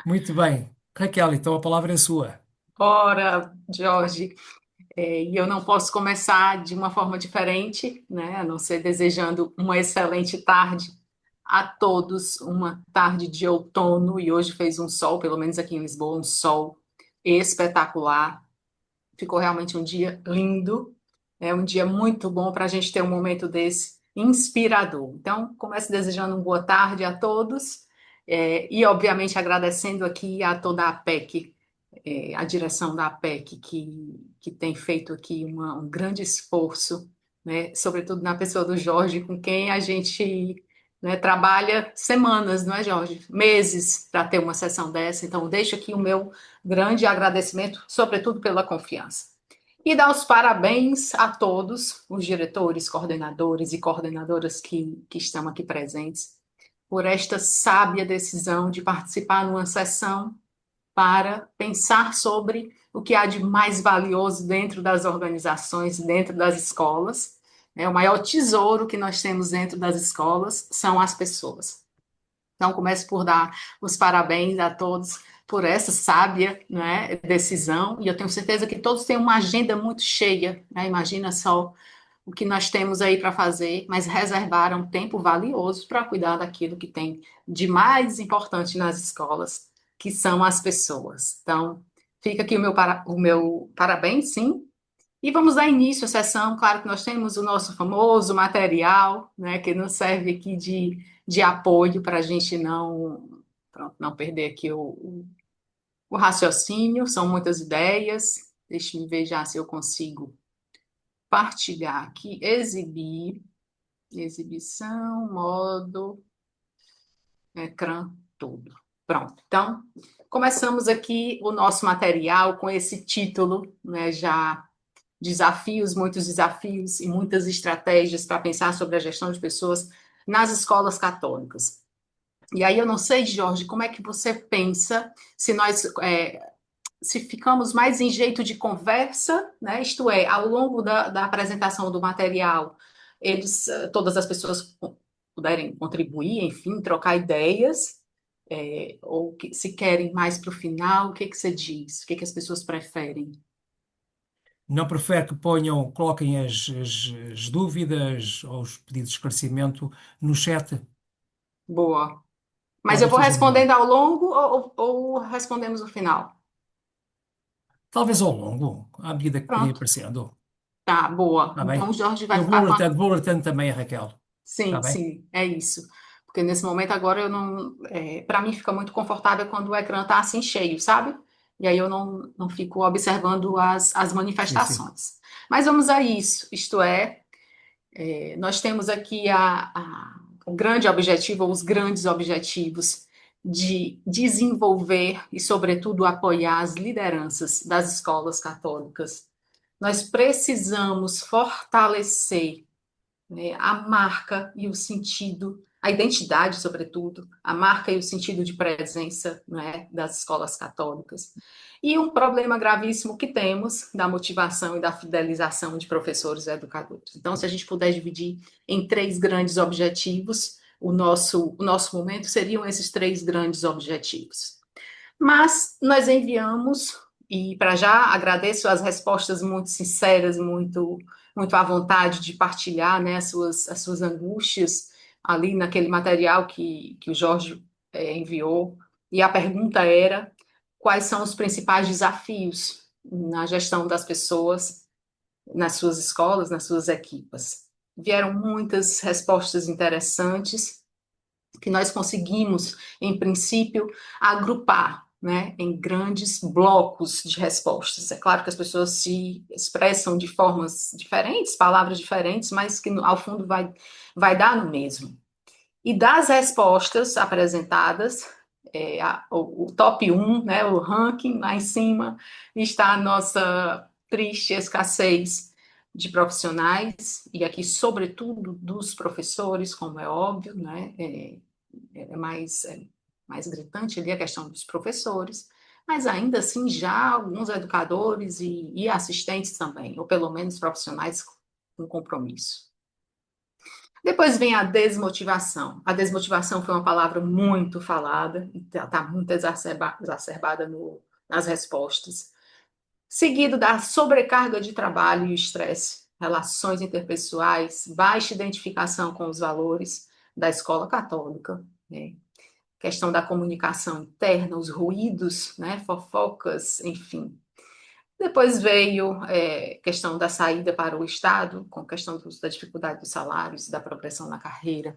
Muito bem. Raquel, então a palavra é sua. Ora, Jorge, e eu não posso começar de uma forma diferente, né? A não ser desejando uma excelente tarde a todos, uma tarde de outono, e hoje fez um sol, pelo menos aqui em Lisboa, um sol espetacular. Ficou realmente um dia lindo, é um dia muito bom para a gente ter um momento desse inspirador. Então, começo desejando uma boa tarde a todos, e obviamente agradecendo aqui a toda a APEC, a direção da APEC, que tem feito aqui um grande esforço, né, sobretudo na pessoa do Jorge, com quem a gente, né, trabalha semanas, não é, Jorge? Meses para ter uma sessão dessa. Então, deixo aqui o meu grande agradecimento, sobretudo pela confiança. E dar os parabéns a todos os diretores, coordenadores e coordenadoras que estão aqui presentes por esta sábia decisão de participar numa sessão para pensar sobre o que há de mais valioso dentro das organizações, dentro das escolas. O maior tesouro que nós temos dentro das escolas são as pessoas. Então, começo por dar os parabéns a todos por essa sábia, né, decisão, e eu tenho certeza que todos têm uma agenda muito cheia, né? Imagina só o que nós temos aí para fazer, mas reservaram tempo valioso para cuidar daquilo que tem de mais importante nas escolas, que são as pessoas. Então, fica aqui o meu parabéns, sim. E vamos dar início à sessão. Claro que nós temos o nosso famoso material, né, que nos serve aqui de apoio para a gente não, pronto, não perder aqui o raciocínio. São muitas ideias. Deixe-me ver já se eu consigo partilhar aqui, exibir, exibição, modo, ecrã, tudo. Pronto. Então, começamos aqui o nosso material com esse título, né, já desafios, muitos desafios e muitas estratégias para pensar sobre a gestão de pessoas nas escolas católicas. E aí eu não sei, Jorge, como é que você pensa se nós se ficamos mais em jeito de conversa, né? Isto é, ao longo da apresentação do material, todas as pessoas puderem contribuir, enfim, trocar ideias, ou se querem mais para o final, o que que você diz? O que que as pessoas preferem? Não prefere que ponham, coloquem as dúvidas ou os pedidos de esclarecimento no chat? Boa. Mas eu Talvez vou seja melhor. respondendo ao longo ou respondemos no final? Talvez ao longo, à medida que irem Pronto. aparecendo. Tá, boa. Está Então bem? o Jorge vai Eu ficar com a. vou alertando também a Raquel. Está Sim, bem? sim, é isso. Porque nesse momento agora eu não. Para mim fica muito confortável quando o ecrã tá assim cheio, sabe? E aí eu não fico observando as Sim, sim. manifestações. Mas vamos a isso. Isto é, nós temos aqui o grande objetivo, ou os grandes objetivos de desenvolver e, sobretudo, apoiar as lideranças das escolas católicas. Nós precisamos fortalecer, né, a marca e o sentido, a identidade, sobretudo, a marca e o sentido de presença, né, das escolas católicas. E um problema gravíssimo que temos da motivação e da fidelização de professores e educadores. Então, se a gente puder dividir em três grandes objetivos, o nosso momento seriam esses três grandes objetivos. Mas nós enviamos, e para já agradeço as respostas muito sinceras, muito à vontade de partilhar, né, as suas angústias ali naquele material que o Jorge enviou. E a pergunta era: quais são os principais desafios na gestão das pessoas nas suas escolas, nas suas equipas? Vieram muitas respostas interessantes que nós conseguimos, em princípio, agrupar, né, em grandes blocos de respostas. É claro que as pessoas se expressam de formas diferentes, palavras diferentes, mas que ao fundo vai dar no mesmo. E das respostas apresentadas, o top um, né, o ranking lá em cima, está a nossa triste escassez de profissionais, e aqui, sobretudo, dos professores, como é óbvio, né, mais gritante ali a questão dos professores, mas ainda assim já alguns educadores e assistentes também, ou pelo menos profissionais com compromisso. Depois vem a desmotivação. A desmotivação foi uma palavra muito falada, está muito exacerbada nas respostas. Seguido da sobrecarga de trabalho e o estresse, relações interpessoais, baixa identificação com os valores da escola católica, né? Questão da comunicação interna, os ruídos, né? Fofocas, enfim. Depois veio questão da saída para o Estado, com questão da dificuldade dos salários, da progressão na carreira.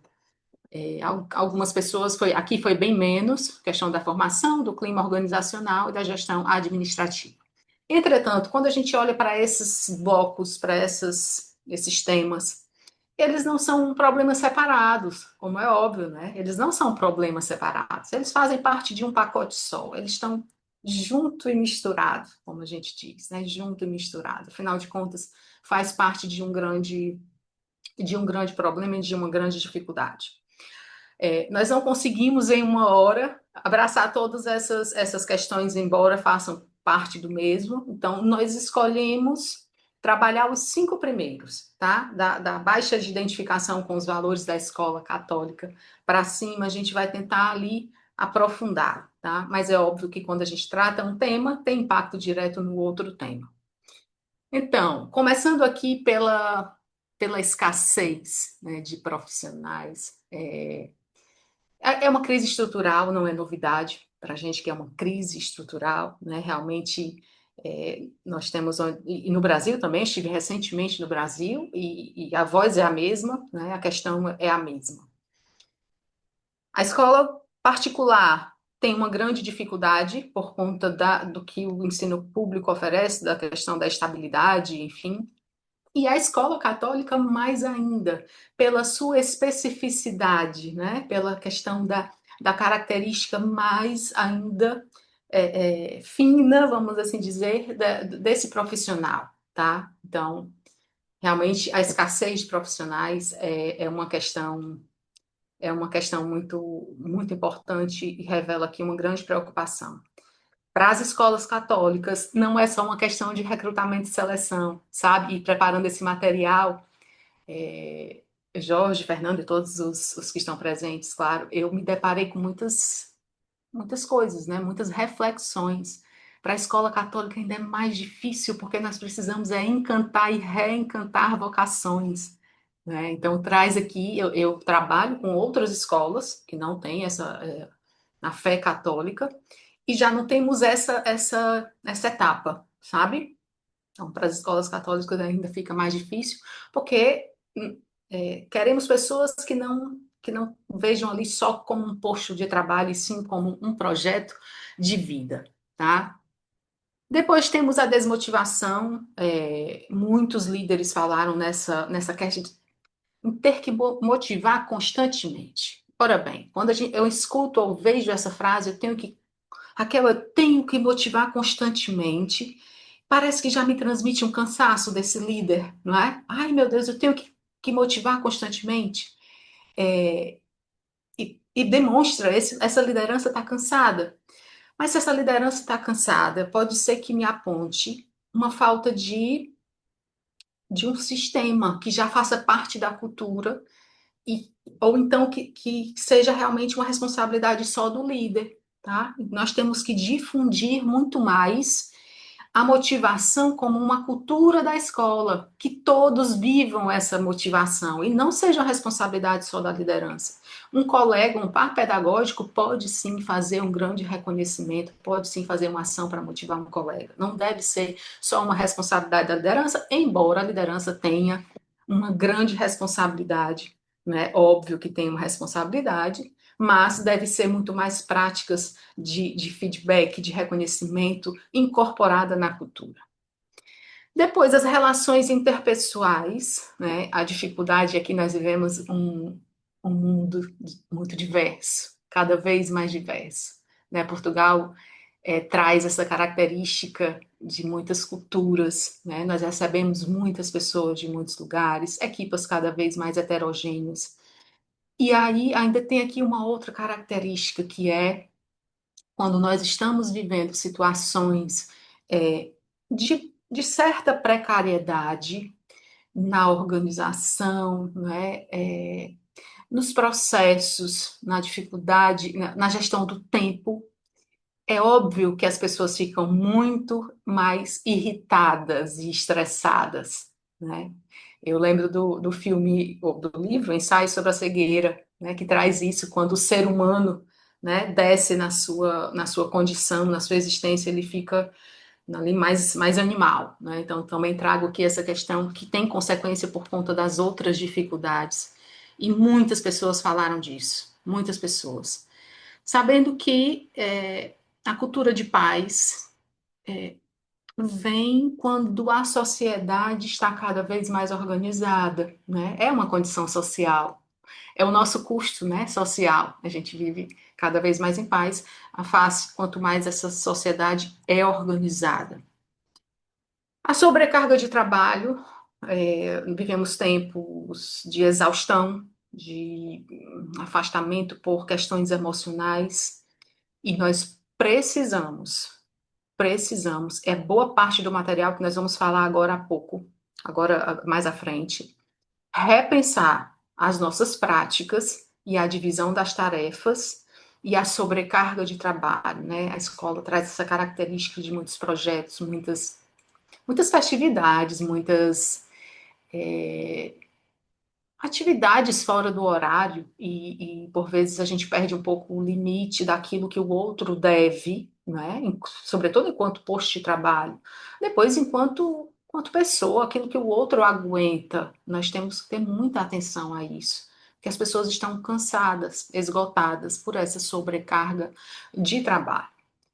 Algumas pessoas, aqui foi bem menos, questão da formação, do clima organizacional e da gestão administrativa. Entretanto, quando a gente olha para esses blocos, para esses temas, eles não são problemas separados, como é óbvio, né? Eles não são problemas separados, eles fazem parte de um pacote só, eles estão junto e misturado, como a gente diz, né? Junto e misturado. Afinal de contas, faz parte de um grande problema e de uma grande dificuldade. Nós não conseguimos em uma hora abraçar todas essas questões, embora façam parte do mesmo. Então, nós escolhemos trabalhar os 5 primeiros, tá? Da baixa de identificação com os valores da escola católica para cima, a gente vai tentar ali aprofundar, tá? Mas é óbvio que quando a gente trata um tema, tem impacto direto no outro tema. Então, começando aqui pela escassez, né, de profissionais, é uma crise estrutural, não é novidade para a gente que é uma crise estrutural, né? Realmente, nós temos, e no Brasil também, estive recentemente no Brasil, e a voz é a mesma, né? A questão é a mesma. A escola particular tem uma grande dificuldade por conta do que o ensino público oferece, da questão da estabilidade, enfim, e a escola católica, mais ainda, pela sua especificidade, né? Pela questão da característica mais ainda fina, vamos assim dizer, desse profissional, tá? Então, realmente, a escassez de profissionais é uma questão muito, muito importante e revela aqui uma grande preocupação. Para as escolas católicas, não é só uma questão de recrutamento e seleção, sabe? E preparando esse material, é, Jorge, Fernando e todos os que estão presentes, claro, eu me deparei com muitas coisas, né? Muitas reflexões. Para a escola católica ainda é mais difícil, porque nós precisamos encantar e reencantar vocações. Né? Então, traz aqui, eu trabalho com outras escolas que não têm a fé católica, e já não temos essa etapa, sabe? Então, para as escolas católicas ainda fica mais difícil, porque queremos pessoas que não vejam ali só como um posto de trabalho, e sim como um projeto de vida, tá? Depois temos a desmotivação, muitos líderes falaram nessa questão de ter que motivar constantemente. Ora bem, quando eu escuto ou vejo essa frase, Raquel, eu tenho que motivar constantemente. Parece que já me transmite um cansaço desse líder, não é? Ai, meu Deus, eu tenho que motivar constantemente. E demonstra, essa liderança está cansada. Mas se essa liderança está cansada, pode ser que me aponte uma falta de um sistema que já faça parte da cultura, ou então que seja realmente uma responsabilidade só do líder. Tá? Nós temos que difundir muito mais a motivação como uma cultura da escola, que todos vivam essa motivação e não seja uma responsabilidade só da liderança. Um colega, um par pedagógico pode sim fazer um grande reconhecimento, pode sim fazer uma ação para motivar um colega. Não deve ser só uma responsabilidade da liderança, embora a liderança tenha uma grande responsabilidade, né? Óbvio que tem uma responsabilidade, mas deve ser muito mais práticas de feedback, de reconhecimento incorporada na cultura. Depois, as relações interpessoais, né? A dificuldade é que nós vivemos um mundo muito diverso, cada vez mais diverso. Né? Portugal traz essa característica de muitas culturas, né? Nós recebemos muitas pessoas de muitos lugares, equipas cada vez mais heterogêneas. E aí ainda tem aqui uma outra característica que é quando nós estamos vivendo situações de certa precariedade, na organização, né? Nos processos, na dificuldade, na gestão do tempo. É óbvio que as pessoas ficam muito mais irritadas e estressadas, né? Eu lembro do filme, ou do livro, Ensaio sobre a Cegueira, né, que traz isso, quando o ser humano, né, desce na sua condição, na sua existência, ele fica ali mais animal, né? Então, também trago aqui essa questão que tem consequência por conta das outras dificuldades. E muitas pessoas falaram disso, muitas pessoas. Sabendo que a cultura de paz vem quando a sociedade está cada vez mais organizada, né? É uma condição social, é o nosso custo, né, social. A gente vive cada vez mais em paz, a face quanto mais essa sociedade é organizada. A sobrecarga de trabalho, vivemos tempos de exaustão, de afastamento por questões emocionais, e nós precisamos, é boa parte do material que nós vamos falar agora há pouco, agora mais à frente, repensar as nossas práticas e a divisão das tarefas e a sobrecarga de trabalho, né? A escola traz essa característica de muitos projetos, muitas festividades, muitas atividades fora do horário e por vezes a gente perde um pouco o limite daquilo que o outro deve, né? Sobretudo enquanto posto de trabalho. Depois, enquanto pessoa, aquilo que o outro aguenta, nós temos que ter muita atenção a isso. Porque as pessoas estão cansadas, esgotadas por essa sobrecarga de trabalho.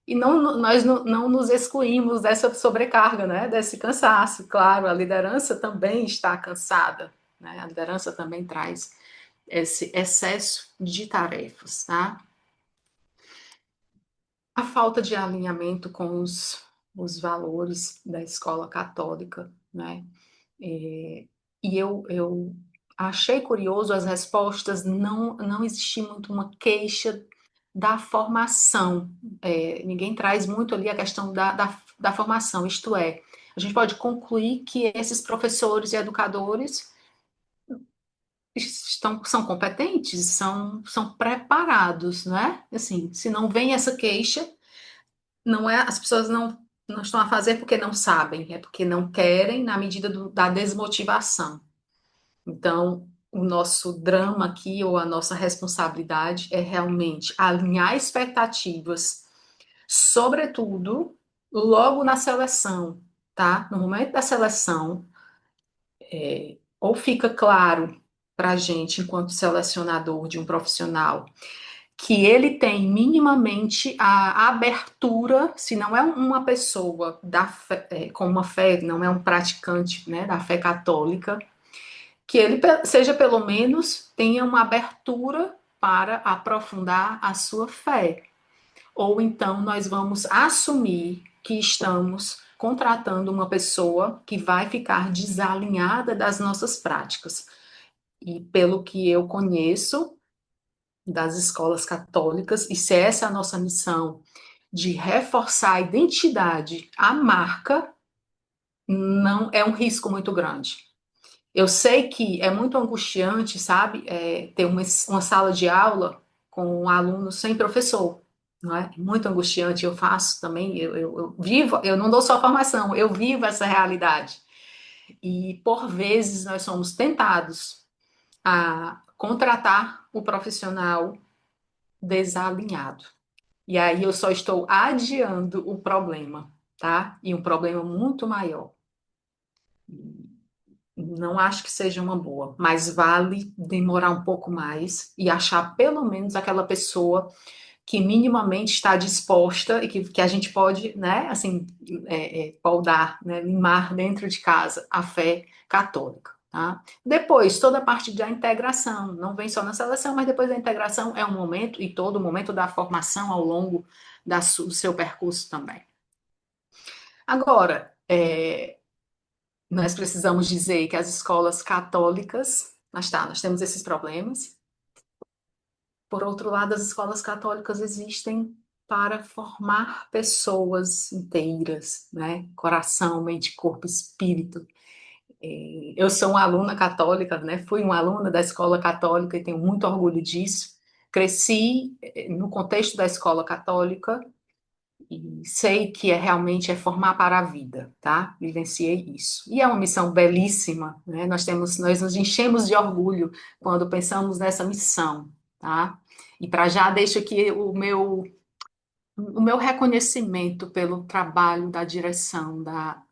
E nós não nos excluímos dessa sobrecarga, né? Desse cansaço. Claro, a liderança também está cansada, né? A liderança também traz esse excesso de tarefas, tá? A falta de alinhamento com os valores da escola católica, né? E eu achei curioso as respostas, não existia muito uma queixa da formação. Ninguém traz muito ali a questão da formação, isto é, a gente pode concluir que esses professores e educadores são competentes, são preparados, né? Assim, se não vem essa queixa, não é, as pessoas não estão a fazer porque não sabem, é porque não querem na medida da desmotivação. Então, o nosso drama aqui, ou a nossa responsabilidade, é realmente alinhar expectativas, sobretudo logo na seleção, tá? No momento da seleção, ou fica claro para a gente, enquanto selecionador de um profissional, que ele tem minimamente a abertura, se não é uma pessoa com uma fé, não é um praticante, né, da fé católica, que ele seja pelo menos tenha uma abertura para aprofundar a sua fé. Ou então nós vamos assumir que estamos contratando uma pessoa que vai ficar desalinhada das nossas práticas. E pelo que eu conheço das escolas católicas, e se essa é a nossa missão de reforçar a identidade, a marca, não é um risco muito grande. Eu sei que é muito angustiante, sabe, ter uma sala de aula com um aluno sem professor, não é? Muito angustiante, eu faço também, eu vivo, eu não dou só formação, eu vivo essa realidade. E, por vezes, nós somos tentados a contratar o profissional desalinhado. E aí eu só estou adiando o problema, tá? E um problema muito maior. Não acho que seja uma boa, mas vale demorar um pouco mais e achar pelo menos aquela pessoa que minimamente está disposta e que a gente pode, né, assim, podar, né, limar dentro de casa a fé católica. Tá? Depois, toda a parte da integração, não vem só na seleção, mas depois da integração é um momento, e todo momento da formação ao longo do seu percurso também. Agora, nós precisamos dizer que as escolas católicas, nós temos esses problemas. Por outro lado, as escolas católicas existem para formar pessoas inteiras, né? Coração, mente, corpo, espírito. Eu sou uma aluna católica, né? Fui uma aluna da escola católica e tenho muito orgulho disso. Cresci no contexto da escola católica e sei que realmente é formar para a vida, tá? Vivenciei isso. E é uma missão belíssima, né? Nós nos enchemos de orgulho quando pensamos nessa missão, tá? E para já deixo aqui o meu reconhecimento pelo trabalho da direção, da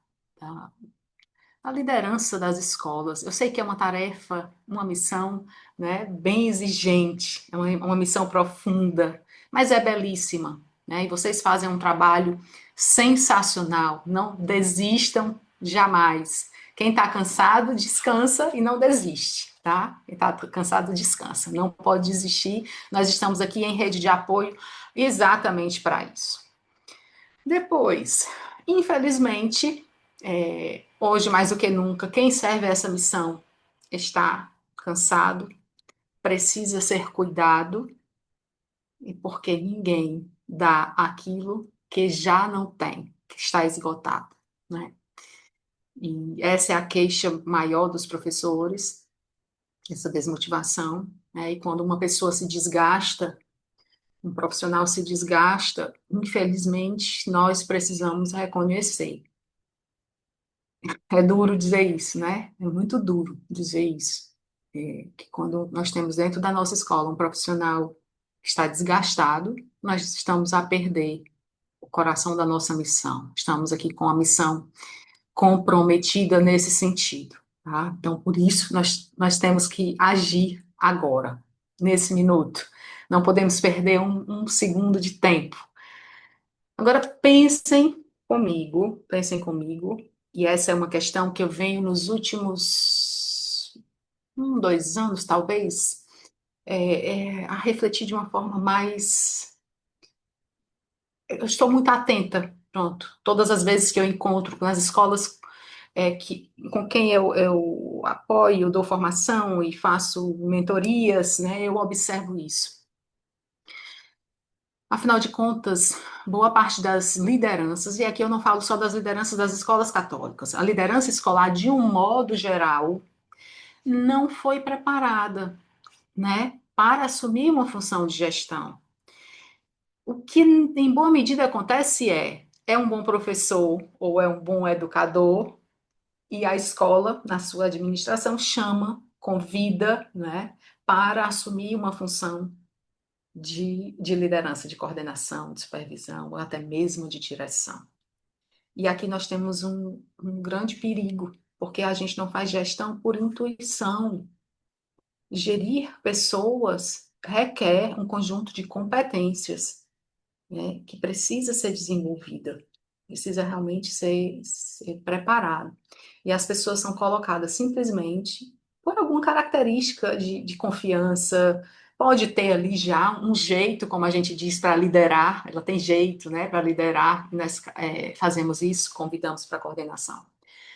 a liderança das escolas. Eu sei que é uma tarefa, uma missão, né, bem exigente, é uma missão profunda, mas é belíssima, né? E vocês fazem um trabalho sensacional. Não desistam jamais. Quem está cansado, descansa e não desiste, tá? Quem está cansado, descansa. Não pode desistir. Nós estamos aqui em rede de apoio exatamente para isso. Depois, infelizmente, hoje mais do que nunca, quem serve a essa missão está cansado, precisa ser cuidado, e porque ninguém dá aquilo que já não tem, que está esgotado, né? E essa é a queixa maior dos professores, essa desmotivação, né? E quando uma pessoa se desgasta, um profissional se desgasta, infelizmente, nós precisamos reconhecer. É duro dizer isso, né? É muito duro dizer isso. Que quando nós temos dentro da nossa escola um profissional que está desgastado, nós estamos a perder o coração da nossa missão. Estamos aqui com a missão comprometida nesse sentido, tá? Então, por isso, nós temos que agir agora, nesse minuto. Não podemos perder um segundo de tempo. Agora, pensem comigo, e essa é uma questão que eu venho nos últimos 2 anos, talvez, a refletir de uma forma mais. Eu estou muito atenta, pronto. Todas as vezes que eu encontro nas escolas com quem eu apoio, dou formação e faço mentorias, né, eu observo isso. Afinal de contas, boa parte das lideranças, e aqui eu não falo só das lideranças das escolas católicas, a liderança escolar, de um modo geral, não foi preparada, né, para assumir uma função de gestão. O que, em boa medida, acontece é um bom professor ou é um bom educador, e a escola, na sua administração, chama, convida, né, para assumir uma função de liderança, de coordenação, de supervisão, ou até mesmo de direção. E aqui nós temos um grande perigo, porque a gente não faz gestão por intuição. Gerir pessoas requer um conjunto de competências, né, que precisa ser desenvolvida, precisa realmente ser preparado. E as pessoas são colocadas simplesmente por alguma característica de confiança, pode ter ali já um jeito, como a gente diz, para liderar, ela tem jeito, né, para liderar, e nós fazemos isso, convidamos para a coordenação.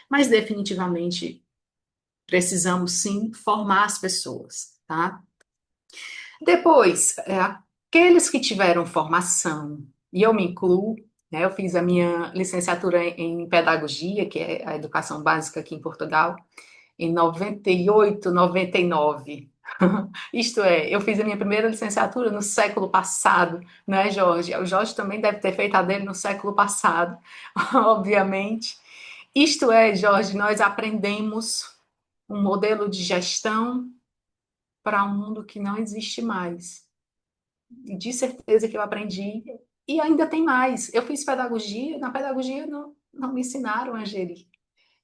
Mas definitivamente precisamos sim formar as pessoas, tá? Depois, aqueles que tiveram formação, e eu me incluo, né, eu fiz a minha licenciatura em pedagogia, que é a educação básica aqui em Portugal, em 98, 99. Isto é, eu fiz a minha primeira licenciatura no século passado, né, Jorge? O Jorge também deve ter feito a dele no século passado, obviamente. Isto é, Jorge, nós aprendemos um modelo de gestão para um mundo que não existe mais. E de certeza que eu aprendi. E ainda tem mais. Eu fiz pedagogia, na pedagogia não me ensinaram a gerir.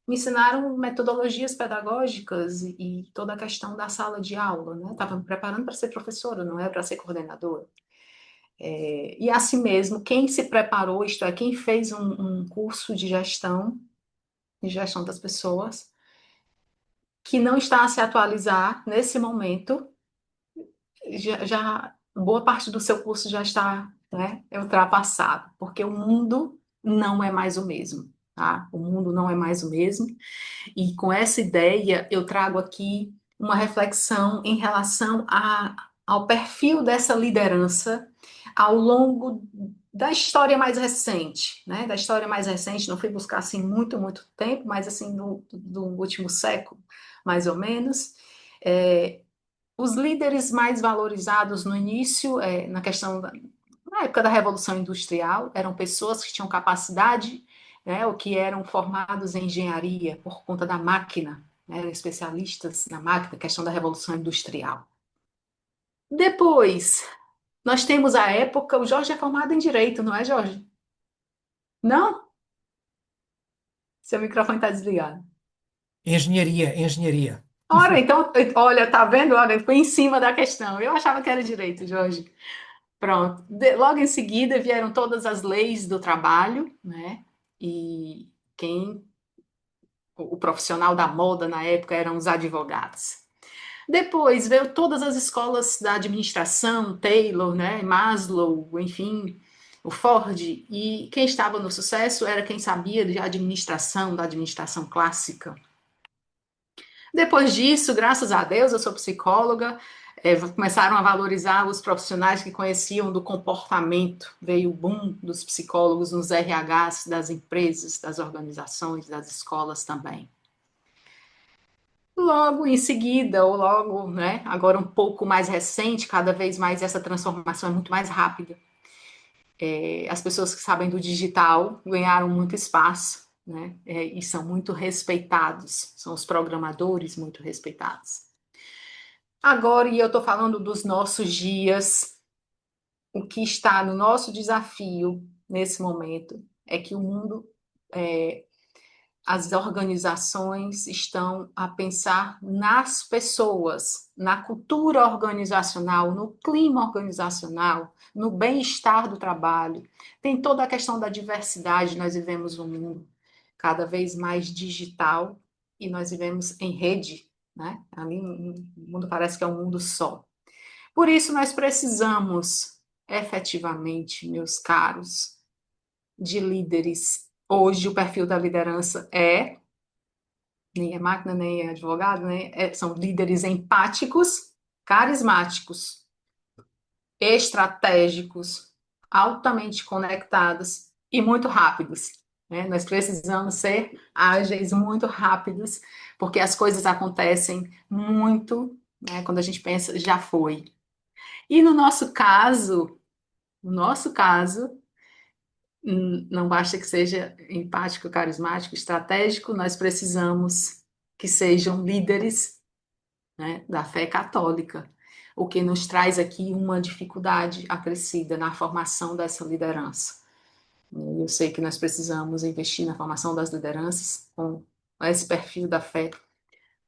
Me ensinaram metodologias pedagógicas e toda a questão da sala de aula, né? Estava me preparando para ser professora, não é para ser coordenadora. E assim mesmo, quem se preparou, isto é, quem fez um curso de gestão das pessoas, que não está a se atualizar nesse momento, boa parte do seu curso já está, né, ultrapassado, porque o mundo não é mais o mesmo, tá? O mundo não é mais o mesmo, e com essa ideia eu trago aqui uma reflexão em relação ao perfil dessa liderança ao longo da história mais recente, né? Da história mais recente, não fui buscar assim muito tempo, mas assim do último século, mais ou menos. É, os líderes mais valorizados no início, na questão na época da Revolução Industrial, eram pessoas que tinham capacidade, né, ou que eram formados em engenharia por conta da máquina, né, eram especialistas na máquina, questão da Revolução Industrial. Depois, nós temos a época, o Jorge é formado em Direito, não é, Jorge? Não? Seu microfone está desligado. Engenharia, engenharia. Ora, então, olha, tá vendo? Olha, foi em cima da questão. Eu achava que era direito, Jorge. Pronto. Logo em seguida vieram todas as leis do trabalho, né? E quem, o profissional da moda na época eram os advogados. Depois veio todas as escolas da administração, Taylor, né? Maslow, enfim, o Ford. E quem estava no sucesso era quem sabia de administração, da administração clássica. Depois disso, graças a Deus, eu sou psicóloga, começaram a valorizar os profissionais que conheciam do comportamento. Veio o boom dos psicólogos nos RHs das empresas, das organizações, das escolas também. Logo em seguida, ou logo, né, agora um pouco mais recente, cada vez mais essa transformação é muito mais rápida. As pessoas que sabem do digital ganharam muito espaço, né, e são muito respeitados, são os programadores muito respeitados. Agora, e eu estou falando dos nossos dias, o que está no nosso desafio nesse momento é que o mundo, as organizações estão a pensar nas pessoas, na cultura organizacional, no clima organizacional, no bem-estar do trabalho. Tem toda a questão da diversidade, nós vivemos um mundo cada vez mais digital e nós vivemos em rede, né? Ali o mundo parece que é um mundo só. Por isso, nós precisamos, efetivamente, meus caros, de líderes. Hoje, o perfil da liderança nem é máquina, nem é advogado, né? São líderes empáticos, carismáticos, estratégicos, altamente conectados e muito rápidos. Né? Nós precisamos ser ágeis, muito rápidos, porque as coisas acontecem muito, né? Quando a gente pensa, já foi. E no nosso caso, não basta que seja empático, carismático, estratégico, nós precisamos que sejam líderes, né, da fé católica, o que nos traz aqui uma dificuldade acrescida na formação dessa liderança. Eu sei que nós precisamos investir na formação das lideranças com esse perfil da fé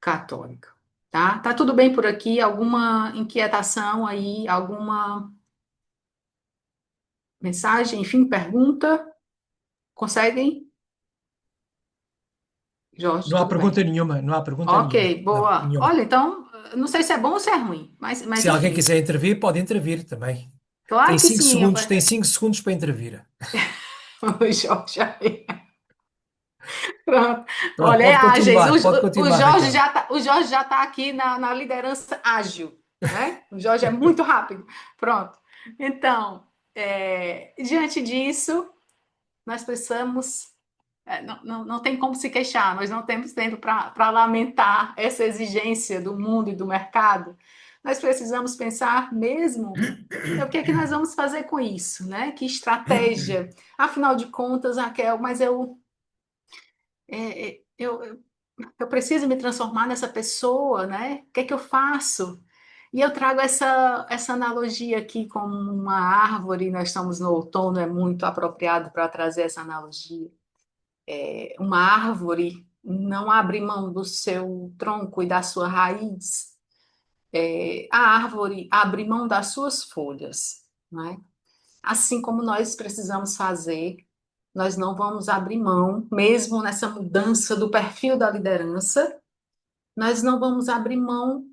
católica. Tá? Tá tudo bem por aqui? Alguma inquietação aí? Alguma mensagem? Enfim, pergunta? Conseguem? Jorge, Não há tudo bem. pergunta nenhuma, não há pergunta nenhuma. Ok, Não, boa. nenhuma. Olha, então, não sei se é bom ou se é ruim, mas Se alguém enfim. quiser intervir, pode intervir também. Claro que sim. Tem 5 segundos para intervir. O Jorge aí. Pronto. Pronto, Olha, é ágeis. pode O continuar, Jorge Raquel. já tá, o Jorge já está aqui na liderança ágil, né? O Jorge é muito rápido. Pronto. Então, diante disso, nós precisamos. Não tem como se queixar, nós não temos tempo para lamentar essa exigência do mundo e do mercado. Nós precisamos pensar mesmo o que é que nós vamos fazer com isso, né? Que estratégia? Afinal de contas, Raquel, mas eu preciso me transformar nessa pessoa, né? O que é que eu faço? E eu trago essa analogia aqui como uma árvore, nós estamos no outono, é muito apropriado para trazer essa analogia. Uma árvore não abre mão do seu tronco e da sua raiz. A árvore abre mão das suas folhas, né? Assim como nós precisamos fazer, nós não vamos abrir mão, mesmo nessa mudança do perfil da liderança, nós não vamos abrir mão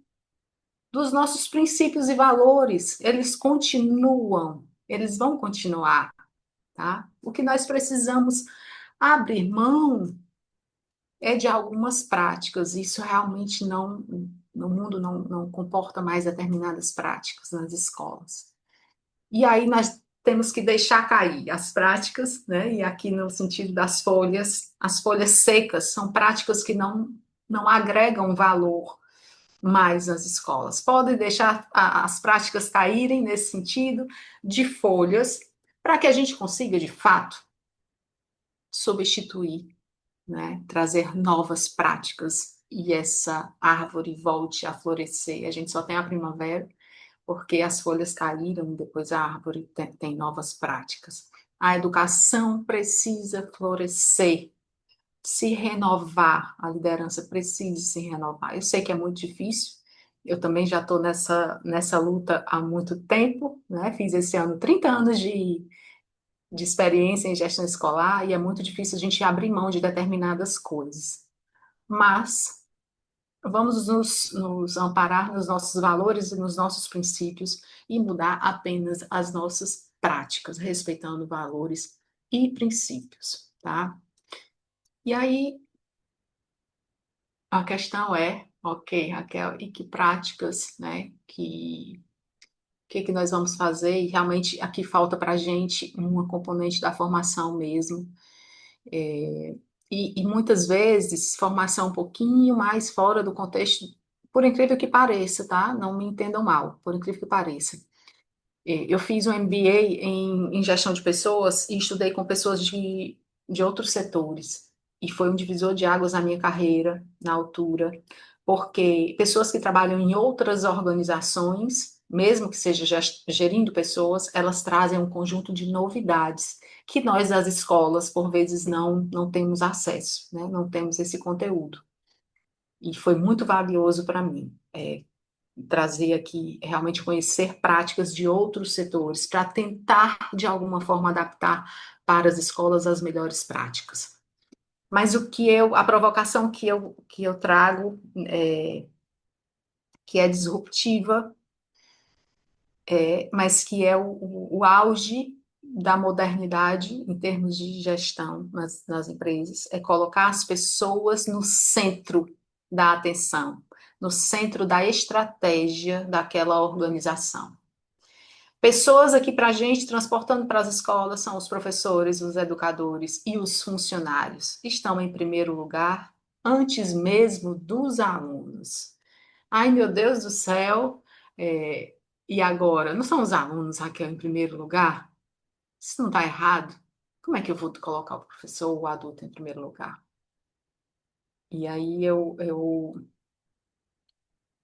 dos nossos princípios e valores. Eles continuam, eles vão continuar, tá? O que nós precisamos abrir mão é de algumas práticas. Isso realmente não, no mundo não comporta mais determinadas práticas nas escolas. E aí nós temos que deixar cair as práticas, né? E aqui no sentido das folhas, as folhas secas são práticas que não agregam valor mais nas escolas. Podem deixar as práticas caírem nesse sentido de folhas, para que a gente consiga, de fato, substituir, né? Trazer novas práticas e essa árvore volte a florescer. A gente só tem a primavera, porque as folhas caíram, depois a árvore tem novas práticas. A educação precisa florescer, se renovar, a liderança precisa se renovar. Eu sei que é muito difícil, eu também já estou nessa luta há muito tempo, né? Fiz esse ano 30 anos de experiência em gestão escolar e é muito difícil a gente abrir mão de determinadas coisas. Mas vamos nos amparar nos nossos valores e nos nossos princípios e mudar apenas as nossas práticas, respeitando valores e princípios, tá? E aí a questão é, ok, Raquel, e que práticas, né, que nós vamos fazer? E realmente aqui falta para a gente uma componente da formação mesmo. É, e muitas vezes formação um pouquinho mais fora do contexto, por incrível que pareça, tá? Não me entendam mal, por incrível que pareça. Eu fiz um MBA em gestão de pessoas e estudei com pessoas de outros setores. E foi um divisor de águas na minha carreira, na altura, porque pessoas que trabalham em outras organizações, mesmo que seja gerindo pessoas, elas trazem um conjunto de novidades que nós das escolas, por vezes, não temos acesso, né? Não temos esse conteúdo. E foi muito valioso para mim. Trazer aqui, realmente conhecer práticas de outros setores, para tentar, de alguma forma, adaptar para as escolas as melhores práticas. Mas a provocação que eu trago, que é disruptiva, mas que é o auge da modernidade em termos de gestão nas empresas, é colocar as pessoas no centro da atenção, no centro da estratégia daquela organização. Pessoas aqui para a gente, transportando para as escolas, são os professores, os educadores e os funcionários. Estão em primeiro lugar, antes mesmo dos alunos. Ai, meu Deus do céu, é, e agora? Não são os alunos, Raquel, em primeiro lugar? Isso não está errado? Como é que eu vou colocar o professor ou o adulto em primeiro lugar? E aí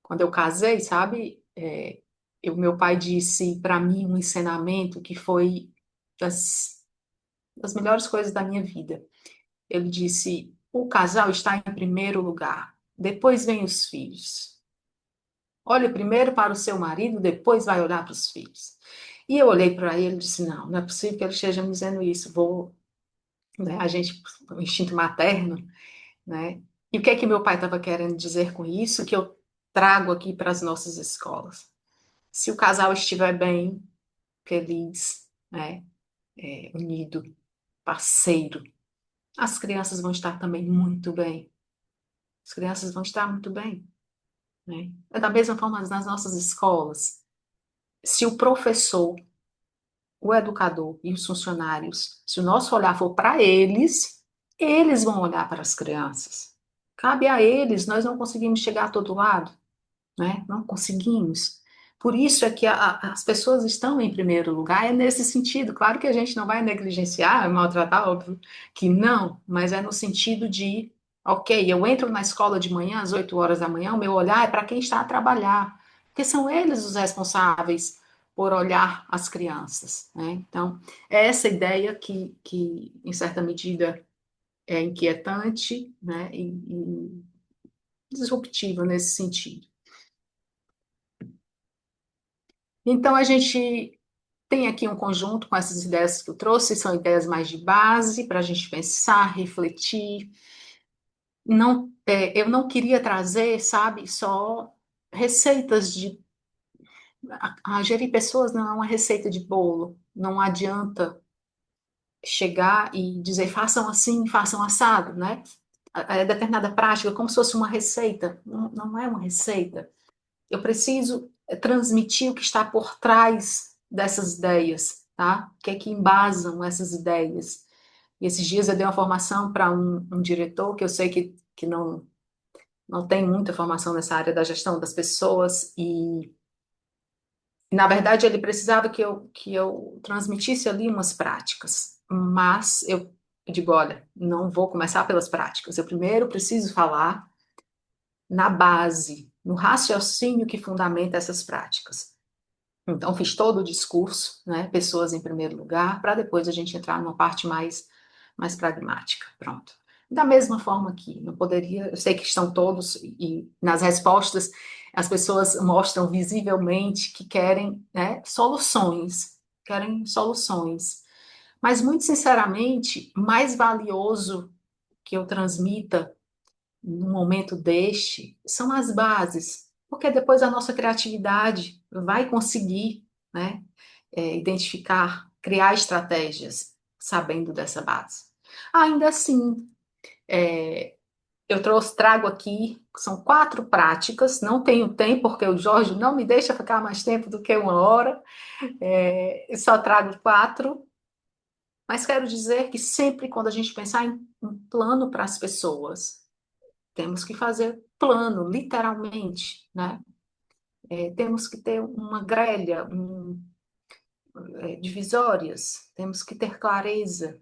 quando eu casei, sabe, meu pai disse para mim um ensinamento que foi das melhores coisas da minha vida. Ele disse: o casal está em primeiro lugar, depois vem os filhos. Olhe primeiro para o seu marido, depois vai olhar para os filhos. E eu olhei para ele e disse: não é possível que ele esteja me dizendo isso. Né, a gente, o instinto materno, né? E o que é que meu pai estava querendo dizer com isso, que eu trago aqui para as nossas escolas? Se o casal estiver bem, feliz, né, unido, parceiro, as crianças vão estar também muito bem. As crianças vão estar muito bem, né? É da mesma forma nas nossas escolas. Se o professor, o educador e os funcionários, se o nosso olhar for para eles, eles vão olhar para as crianças. Cabe a eles, nós não conseguimos chegar a todo lado, né? Não conseguimos. Por isso é que as pessoas estão em primeiro lugar, é nesse sentido. Claro que a gente não vai negligenciar, maltratar, óbvio que não, mas é no sentido de, ok, eu entro na escola de manhã, às 8 horas da manhã, o meu olhar é para quem está a trabalhar, porque são eles os responsáveis por olhar as crianças, né? Então, é essa ideia que em certa medida, é inquietante, né? E disruptiva nesse sentido. Então, a gente tem aqui um conjunto com essas ideias que eu trouxe, são ideias mais de base para a gente pensar, refletir. Não, eu não queria trazer, sabe, só receitas de. A gerir pessoas não é uma receita de bolo. Não adianta chegar e dizer façam assim, façam assado, né? Determinada prática, como se fosse uma receita. Não, não é uma receita. Eu preciso transmitir o que está por trás dessas ideias. tá? O que é que embasam essas ideias? E esses dias eu dei uma formação para um diretor que eu sei que não tem muita formação nessa área da gestão das pessoas e na verdade, ele precisava que eu transmitisse ali umas práticas, mas eu digo, olha, não vou começar pelas práticas, eu primeiro preciso falar na base, no raciocínio que fundamenta essas práticas. Então, fiz todo o discurso, né, pessoas em primeiro lugar, para depois a gente entrar numa parte mais pragmática. Pronto. Da mesma forma que não poderia, eu sei que estão todos, e nas respostas as pessoas mostram visivelmente que querem soluções. Mas, muito sinceramente, mais valioso que eu transmita num momento deste são as bases, porque depois a nossa criatividade vai conseguir, né, identificar, criar estratégias sabendo dessa base. Ainda assim, eu trago aqui, são 4 práticas, não tenho tempo, porque o Jorge não me deixa ficar mais tempo do que 1 hora, só trago 4, mas quero dizer que sempre quando a gente pensar em um plano para as pessoas, temos que fazer plano, literalmente, né? Temos que ter uma grelha, divisórias, temos que ter clareza,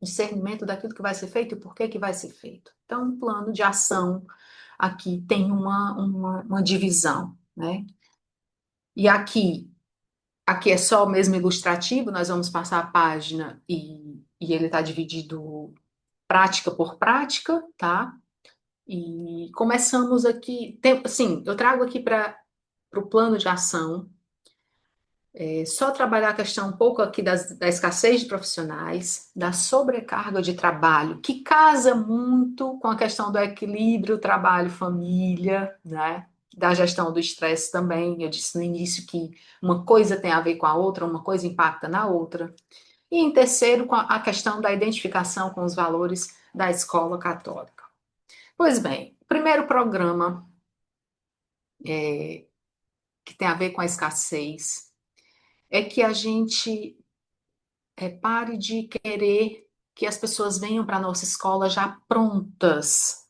discernimento daquilo que vai ser feito e por que que vai ser feito. Então, um plano de ação aqui tem uma divisão, né? E aqui é só mesmo ilustrativo, nós vamos passar a página e ele está dividido prática por prática, tá? E começamos aqui, assim, eu trago aqui para o plano de ação, só trabalhar a questão um pouco aqui da escassez de profissionais, da sobrecarga de trabalho, que casa muito com a questão do equilíbrio trabalho-família, né? Da gestão do estresse também. Eu disse no início que uma coisa tem a ver com a outra, uma coisa impacta na outra. E em terceiro, com a questão da identificação com os valores da escola católica. Pois bem, o primeiro programa que tem a ver com a escassez é que a gente pare de querer que as pessoas venham para a nossa escola já prontas.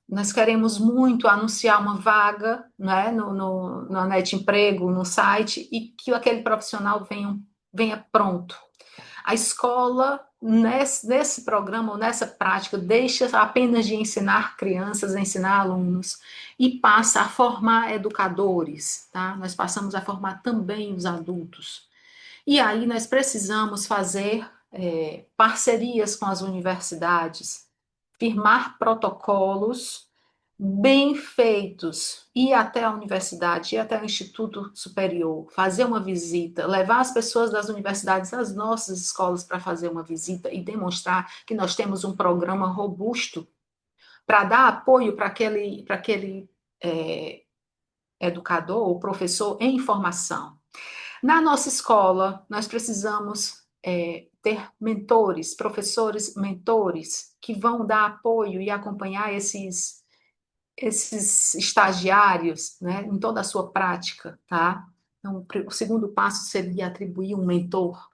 Nós queremos muito anunciar uma vaga, né, no Net Emprego, no site, e que aquele profissional venha pronto. A escola, nesse programa ou nessa prática, deixa apenas de ensinar crianças, ensinar alunos, e passa a formar educadores, tá? Nós passamos a formar também os adultos. E aí nós precisamos fazer parcerias com as universidades, firmar protocolos bem feitos, ir até a universidade, ir até o Instituto Superior, fazer uma visita, levar as pessoas das universidades às nossas escolas para fazer uma visita e demonstrar que nós temos um programa robusto para dar apoio para aquele educador ou professor em formação. Na nossa escola, nós precisamos ter mentores, professores mentores, que vão dar apoio e acompanhar esses estagiários, né, em toda a sua prática, tá? Então, o segundo passo seria atribuir um mentor.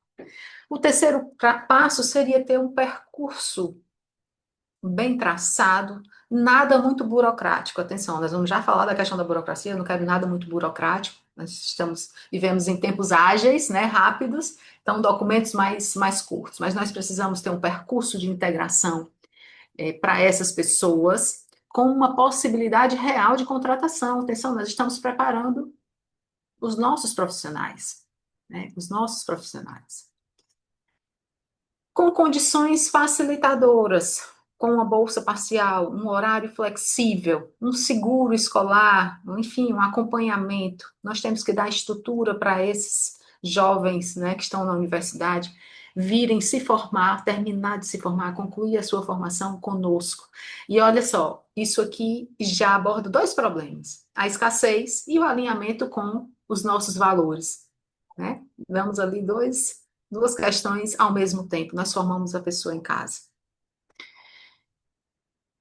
O terceiro passo seria ter um percurso bem traçado, nada muito burocrático. Atenção, nós vamos já falar da questão da burocracia, eu não quero nada muito burocrático. Vivemos em tempos ágeis, né, rápidos, então documentos mais curtos, mas nós precisamos ter um percurso de integração para essas pessoas com uma possibilidade real de contratação. Atenção, nós estamos preparando os nossos profissionais, né, os nossos profissionais com condições facilitadoras, com uma bolsa parcial, um horário flexível, um seguro escolar, enfim, um acompanhamento. Nós temos que dar estrutura para esses jovens, né, que estão na universidade virem se formar, terminar de se formar, concluir a sua formação conosco. E olha só, isso aqui já aborda 2 problemas: a escassez e o alinhamento com os nossos valores, né? Damos ali 2 questões ao mesmo tempo, nós formamos a pessoa em casa.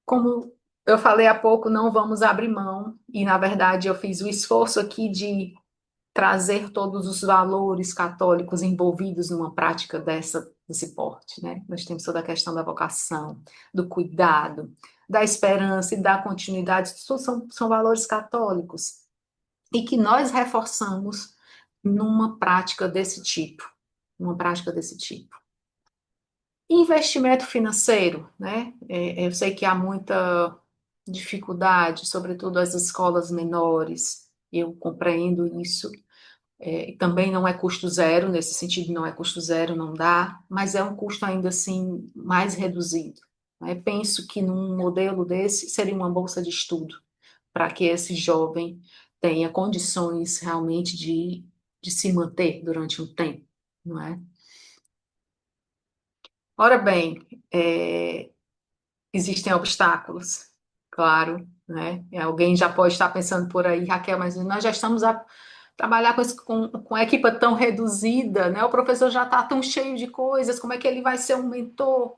Como eu falei há pouco, não vamos abrir mão, e na verdade eu fiz o esforço aqui de trazer todos os valores católicos envolvidos numa prática desse porte, né? Nós temos toda a questão da vocação, do cuidado, da esperança e da continuidade, são valores católicos, e que nós reforçamos numa prática desse tipo, numa prática desse tipo. Investimento financeiro, né? Eu sei que há muita dificuldade, sobretudo as escolas menores, eu compreendo isso. E também não é custo zero, nesse sentido, não é custo zero, não dá, mas é um custo ainda assim mais reduzido, né? Penso que num modelo desse seria uma bolsa de estudo, para que esse jovem tenha condições realmente de se manter durante um tempo, não é? Ora bem, existem obstáculos, claro, né? Alguém já pode estar pensando por aí, Raquel, mas nós já estamos a trabalhar com a equipa tão reduzida, né? O professor já está tão cheio de coisas, como é que ele vai ser um mentor?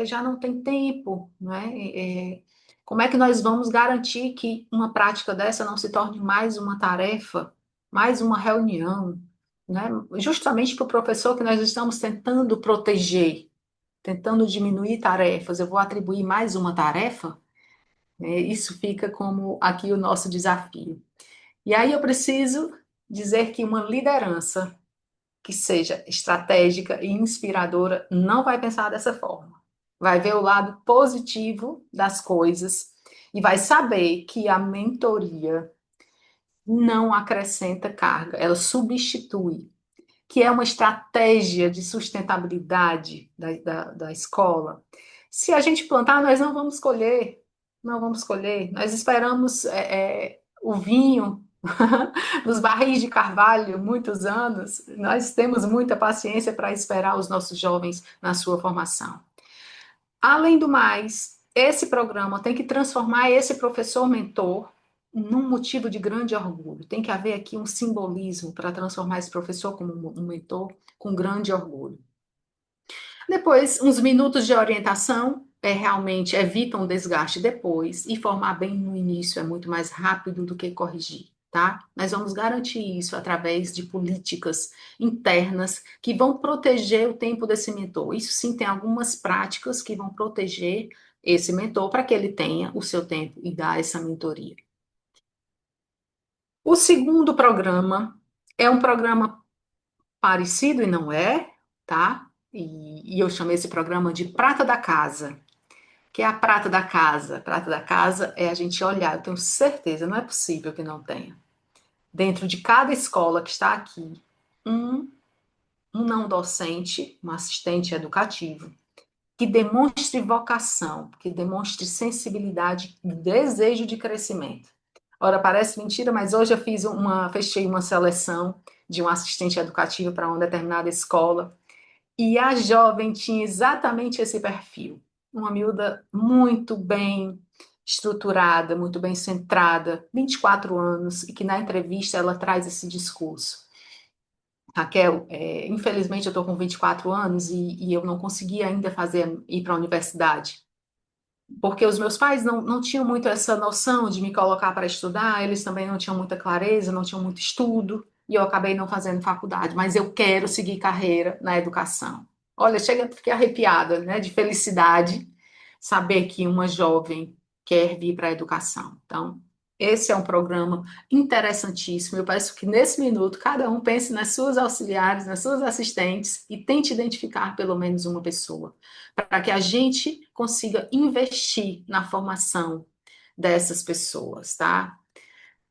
Já não tem tempo, né? Como é que nós vamos garantir que uma prática dessa não se torne mais uma tarefa, mais uma reunião, né? Justamente para o professor que nós estamos tentando proteger, tentando diminuir tarefas, eu vou atribuir mais uma tarefa, né? Isso fica como aqui o nosso desafio. E aí eu preciso dizer que uma liderança que seja estratégica e inspiradora não vai pensar dessa forma. Vai ver o lado positivo das coisas e vai saber que a mentoria não acrescenta carga, ela substitui, que é uma estratégia de sustentabilidade da escola. Se a gente plantar, nós não vamos colher, não vamos colher. Nós esperamos o vinho nos barris de carvalho muitos anos. Nós temos muita paciência para esperar os nossos jovens na sua formação. Além do mais, esse programa tem que transformar esse professor mentor num motivo de grande orgulho. Tem que haver aqui um simbolismo para transformar esse professor como um mentor com grande orgulho. Depois, uns minutos de orientação realmente evitam o desgaste depois, e formar bem no início é muito mais rápido do que corrigir, tá? Nós vamos garantir isso através de políticas internas que vão proteger o tempo desse mentor. Isso sim, tem algumas práticas que vão proteger esse mentor para que ele tenha o seu tempo e dar essa mentoria. O segundo programa é um programa parecido e não é, tá? E eu chamei esse programa de Prata da Casa. Que é a prata da casa? A prata da casa é a gente olhar, eu tenho certeza, não é possível que não tenha. Dentro de cada escola que está aqui, um, um não docente, um assistente educativo, que demonstre vocação, que demonstre sensibilidade e desejo de crescimento. Ora, parece mentira, mas hoje eu fechei uma seleção de um assistente educativo para uma determinada escola, e a jovem tinha exatamente esse perfil. Uma miúda muito bem estruturada, muito bem centrada, 24 anos, e que na entrevista ela traz esse discurso. Raquel, infelizmente eu estou com 24 anos e eu não consegui ainda ir para a universidade, porque os meus pais não tinham muito essa noção de me colocar para estudar, eles também não tinham muita clareza, não tinham muito estudo, e eu acabei não fazendo faculdade, mas eu quero seguir carreira na educação. Olha, chega, fiquei arrepiada, né, de felicidade saber que uma jovem quer vir para a educação. Então, esse é um programa interessantíssimo. Eu peço que nesse minuto cada um pense nas suas auxiliares, nas suas assistentes e tente identificar pelo menos uma pessoa, para que a gente consiga investir na formação dessas pessoas, tá?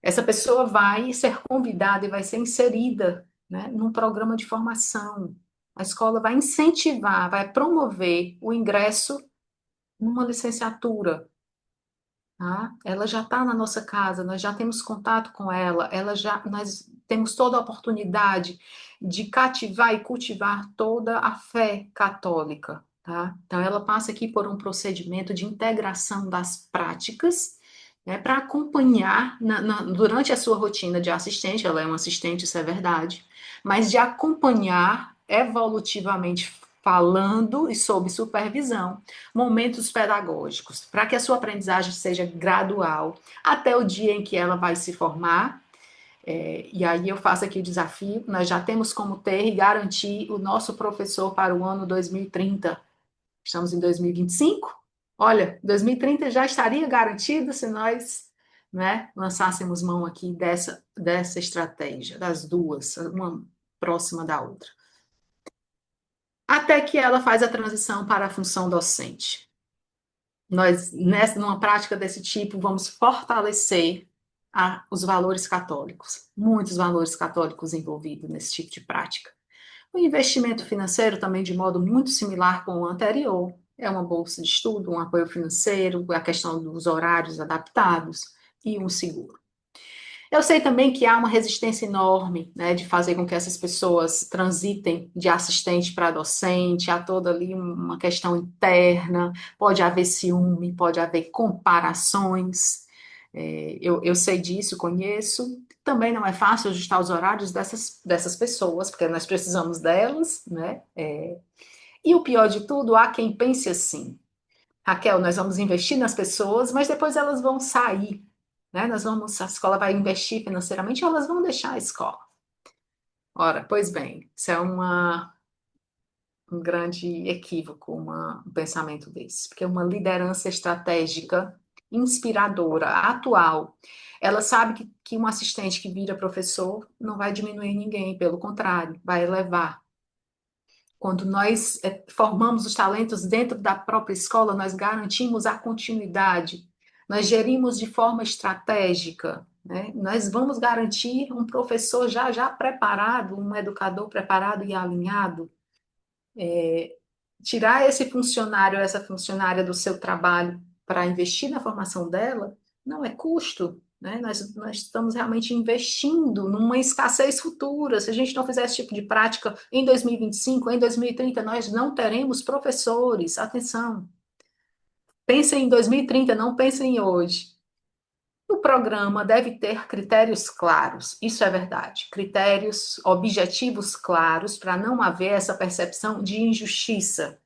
Essa pessoa vai ser convidada e vai ser inserida, né, num programa de formação. A escola vai incentivar, vai promover o ingresso numa licenciatura. Tá? Ela já está na nossa casa, nós já temos contato com ela, nós temos toda a oportunidade de cativar e cultivar toda a fé católica. Tá? Então, ela passa aqui por um procedimento de integração das práticas, né, para acompanhar durante a sua rotina de assistente, ela é uma assistente, isso é verdade, mas de acompanhar evolutivamente falando e sob supervisão momentos pedagógicos, para que a sua aprendizagem seja gradual, até o dia em que ela vai se formar E aí eu faço aqui o desafio, nós já temos como ter e garantir o nosso professor para o ano 2030. Estamos em 2025. Olha, 2030 já estaria garantido se nós, né, lançássemos mão aqui dessa estratégia, das duas, uma próxima da outra. Até que ela faz a transição para a função docente. Nós, numa prática desse tipo, vamos fortalecer os valores católicos, muitos valores católicos envolvidos nesse tipo de prática. O investimento financeiro também de modo muito similar com o anterior, é uma bolsa de estudo, um apoio financeiro, a questão dos horários adaptados e um seguro. Eu sei também que há uma resistência enorme, né, de fazer com que essas pessoas transitem de assistente para docente, há toda ali uma questão interna, pode haver ciúme, pode haver comparações. Eu sei disso, conheço. Também não é fácil ajustar os horários dessas pessoas, porque nós precisamos delas, né? E o pior de tudo, há quem pense assim: Raquel, nós vamos investir nas pessoas, mas depois elas vão sair, né? A escola vai investir financeiramente, elas vão deixar a escola. Ora, pois bem, isso é um grande equívoco, um pensamento desse, porque uma liderança estratégica, inspiradora, atual, ela sabe que um assistente que vira professor não vai diminuir ninguém, pelo contrário, vai elevar. Quando nós formamos os talentos dentro da própria escola, nós garantimos a continuidade, nós gerimos de forma estratégica, né? Nós vamos garantir um professor já preparado, um educador preparado e alinhado. Tirar esse funcionário, essa funcionária do seu trabalho para investir na formação dela, não é custo, né? Nós estamos realmente investindo numa escassez futura. Se a gente não fizer esse tipo de prática em 2025, em 2030, nós não teremos professores. Atenção, pensem em 2030, não pensem em hoje. O programa deve ter critérios claros, isso é verdade, critérios objetivos claros para não haver essa percepção de injustiça.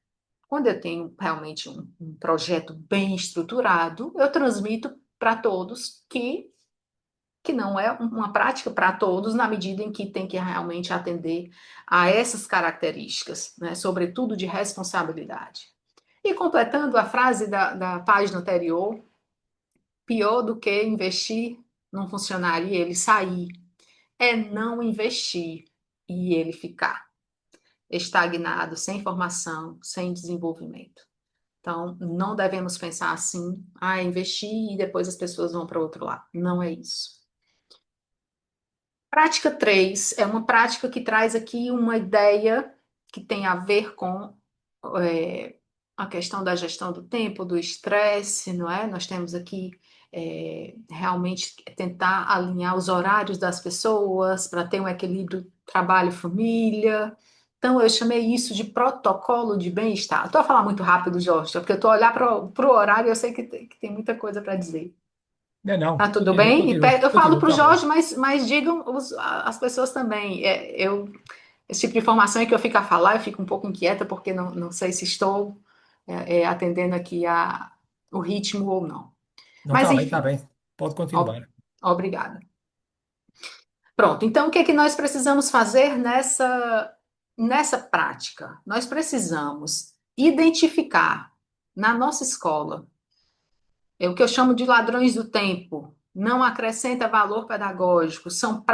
Quando eu tenho realmente um projeto bem estruturado, eu transmito para todos que não é uma prática para todos, na medida em que tem que realmente atender a essas características, né? Sobretudo de responsabilidade. E completando a frase da página anterior, pior do que investir num funcionário e ele sair, é não investir e ele ficar estagnado, sem formação, sem desenvolvimento. Então, não devemos pensar assim, investir e depois as pessoas vão para o outro lado. Não é isso. Prática 3 é uma prática que traz aqui uma ideia que tem a ver com a questão da gestão do tempo, do estresse, não é? Nós temos aqui realmente tentar alinhar os horários das pessoas para ter um equilíbrio trabalho-família. Então, eu chamei isso de protocolo de bem-estar. Estou a falar muito rápido, Jorge, porque eu estou a olhar para o horário e eu sei que tem muita coisa para dizer. Não, Tá não, tudo continua, bem? continua, Eu falo continua, para o está bom. Jorge, mas digam as pessoas também. Esse tipo de informação é que eu fico a falar, eu fico um pouco inquieta, porque não sei se estou atendendo aqui o ritmo ou não. Não, Mas, está enfim, bem, pode ó, continuar. obrigada. Pronto, então o que é que nós precisamos fazer nessa prática? Nós precisamos identificar na nossa escola o que eu chamo de ladrões do tempo, não acrescenta valor pedagógico, são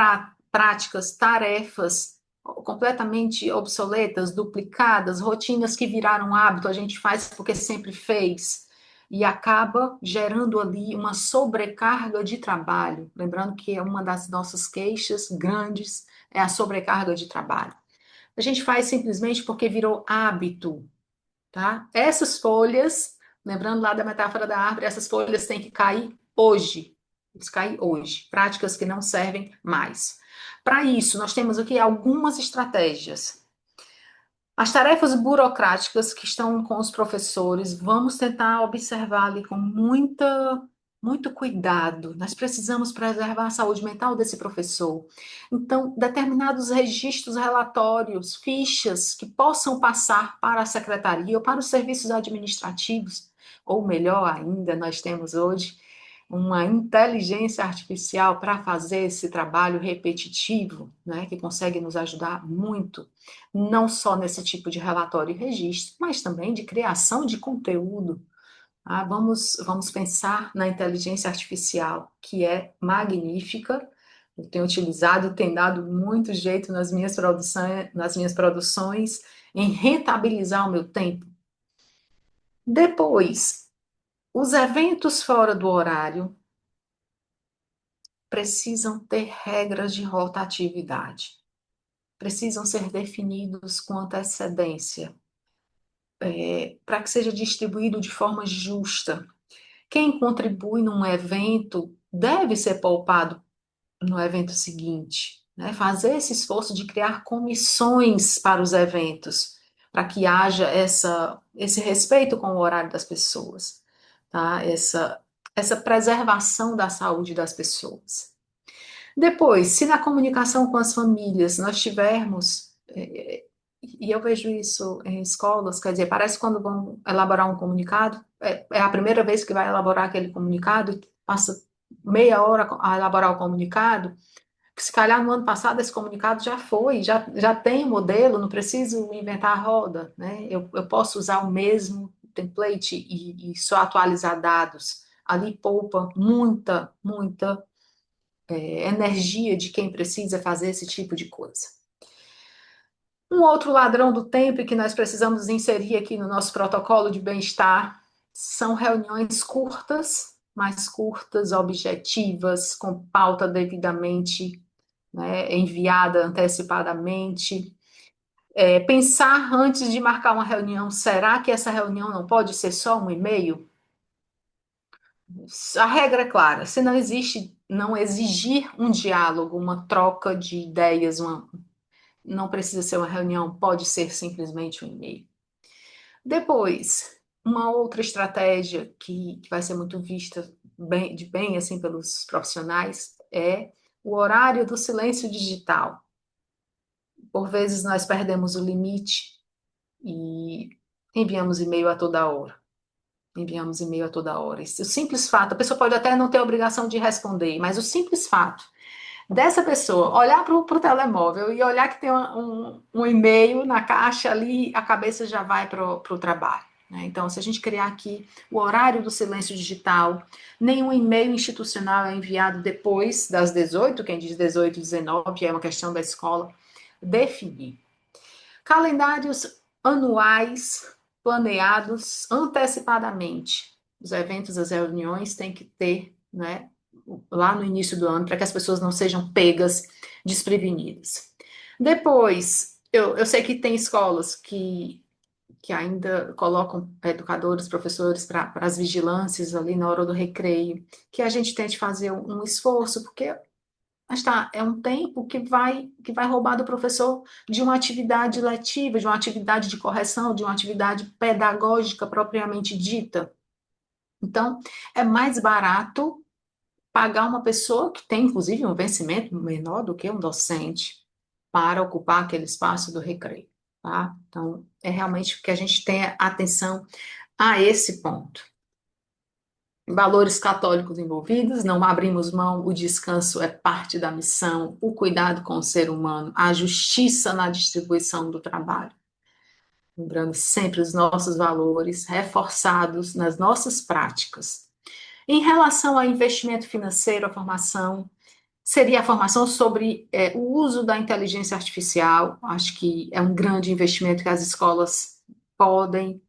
práticas, tarefas completamente obsoletas, duplicadas, rotinas que viraram hábito, a gente faz porque sempre fez, e acaba gerando ali uma sobrecarga de trabalho. Lembrando que é uma das nossas queixas grandes, é a sobrecarga de trabalho. A gente faz simplesmente porque virou hábito, tá? Essas folhas, lembrando lá da metáfora da árvore, essas folhas têm que cair hoje. Eles caem hoje. Práticas que não servem mais. Para isso, nós temos aqui algumas estratégias. As tarefas burocráticas que estão com os professores, vamos tentar observar ali com muito cuidado. Nós precisamos preservar a saúde mental desse professor. Então, determinados registros, relatórios, fichas que possam passar para a secretaria ou para os serviços administrativos, ou melhor ainda, nós temos hoje uma inteligência artificial para fazer esse trabalho repetitivo, né, que consegue nos ajudar muito, não só nesse tipo de relatório e registro, mas também de criação de conteúdo. Ah, vamos pensar na inteligência artificial, que é magnífica. Eu tenho utilizado e tem dado muito jeito nas minhas produções em rentabilizar o meu tempo. Depois, os eventos fora do horário precisam ter regras de rotatividade, precisam ser definidos com antecedência, para que seja distribuído de forma justa. Quem contribui num evento deve ser poupado no evento seguinte, né? Fazer esse esforço de criar comissões para os eventos, para que haja esse respeito com o horário das pessoas, tá? Essa preservação da saúde das pessoas. Depois, se na comunicação com as famílias nós tivermos, e eu vejo isso em escolas, quer dizer, parece que quando vão elaborar um comunicado, é a primeira vez que vai elaborar aquele comunicado, passa meia hora a elaborar o comunicado, que se calhar no ano passado esse comunicado já foi, já tem o modelo, não preciso inventar a roda, né? Eu posso usar o mesmo template e só atualizar dados. Ali poupa muita energia de quem precisa fazer esse tipo de coisa. Um outro ladrão do tempo que nós precisamos inserir aqui no nosso protocolo de bem-estar são reuniões curtas, mais curtas, objetivas, com pauta devidamente, né, enviada antecipadamente. Pensar antes de marcar uma reunião, será que essa reunião não pode ser só um e-mail? A regra é clara, se não existe, não exigir um diálogo, uma troca de ideias, não precisa ser uma reunião, pode ser simplesmente um e-mail. Depois, uma outra estratégia que vai ser muito vista bem assim pelos profissionais é o horário do silêncio digital. Por vezes nós perdemos o limite e enviamos e-mail a toda hora. Enviamos e-mail a toda hora. O simples fato, a pessoa pode até não ter a obrigação de responder, mas o simples fato dessa pessoa olhar para o telemóvel e olhar que tem um e-mail na caixa ali, a cabeça já vai para o trabalho. Né? Então, se a gente criar aqui o horário do silêncio digital, nenhum e-mail institucional é enviado depois das 18, quem diz 18, 19, é uma questão da escola, definir. Calendários anuais planeados antecipadamente. Os eventos, as reuniões têm que ter, né, lá no início do ano, para que as pessoas não sejam pegas desprevenidas. Depois, eu sei que tem escolas que ainda colocam educadores, professores para as vigilâncias ali na hora do recreio, que a gente tente fazer um esforço, porque mas tá, é um tempo que vai roubar do professor de uma atividade letiva, de uma atividade de correção, de uma atividade pedagógica propriamente dita. Então, é mais barato pagar uma pessoa que tem, inclusive, um vencimento menor do que um docente para ocupar aquele espaço do recreio, tá? Então, é realmente que a gente tenha atenção a esse ponto. Valores católicos envolvidos, não abrimos mão, o descanso é parte da missão, o cuidado com o ser humano, a justiça na distribuição do trabalho. Lembrando sempre os nossos valores reforçados nas nossas práticas. Em relação ao investimento financeiro, a formação, seria a formação sobre o uso da inteligência artificial. Acho que é um grande investimento que as escolas podem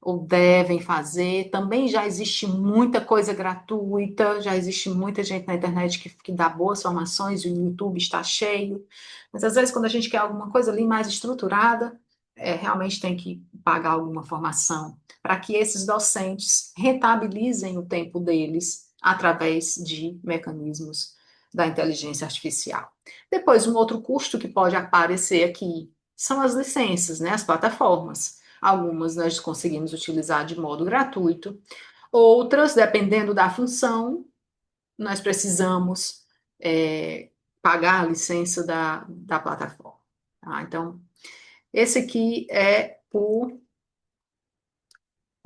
ou devem fazer. Também já existe muita coisa gratuita, já existe muita gente na internet que dá boas formações, o YouTube está cheio. Mas às vezes, quando a gente quer alguma coisa ali mais estruturada, realmente tem que pagar alguma formação para que esses docentes rentabilizem o tempo deles através de mecanismos da inteligência artificial. Depois, um outro custo que pode aparecer aqui são as licenças, né, as plataformas. Algumas nós conseguimos utilizar de modo gratuito, outras, dependendo da função, nós precisamos pagar a licença da plataforma. Tá? Então, esse aqui é o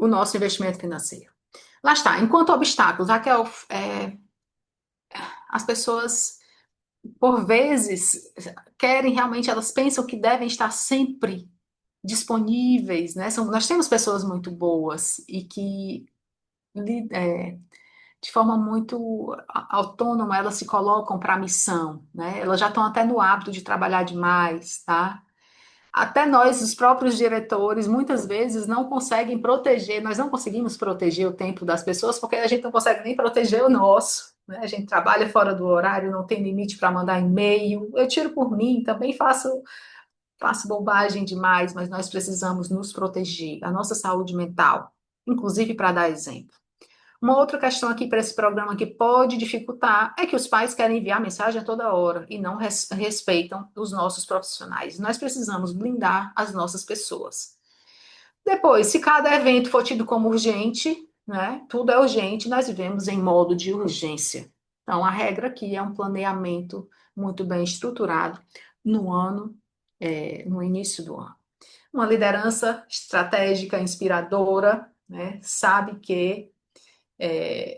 nosso investimento financeiro. Lá está, enquanto obstáculos, Raquel, as pessoas, por vezes, querem realmente, elas pensam que devem estar sempre disponíveis, né? Nós temos pessoas muito boas e que de forma muito autônoma elas se colocam para a missão, né? Elas já estão até no hábito de trabalhar demais, tá? Até nós, os próprios diretores, muitas vezes não conseguem proteger, nós não conseguimos proteger o tempo das pessoas porque a gente não consegue nem proteger o nosso. Né? A gente trabalha fora do horário, não tem limite para mandar e-mail. Eu tiro por mim, também faço bobagem demais, mas nós precisamos nos proteger, a nossa saúde mental, inclusive para dar exemplo. Uma outra questão aqui para esse programa que pode dificultar é que os pais querem enviar mensagem a toda hora e não respeitam os nossos profissionais. Nós precisamos blindar as nossas pessoas. Depois, se cada evento for tido como urgente, né, tudo é urgente, nós vivemos em modo de urgência. Então, a regra aqui é um planeamento muito bem estruturado no ano, no início do ano. Uma liderança estratégica, inspiradora, né, sabe que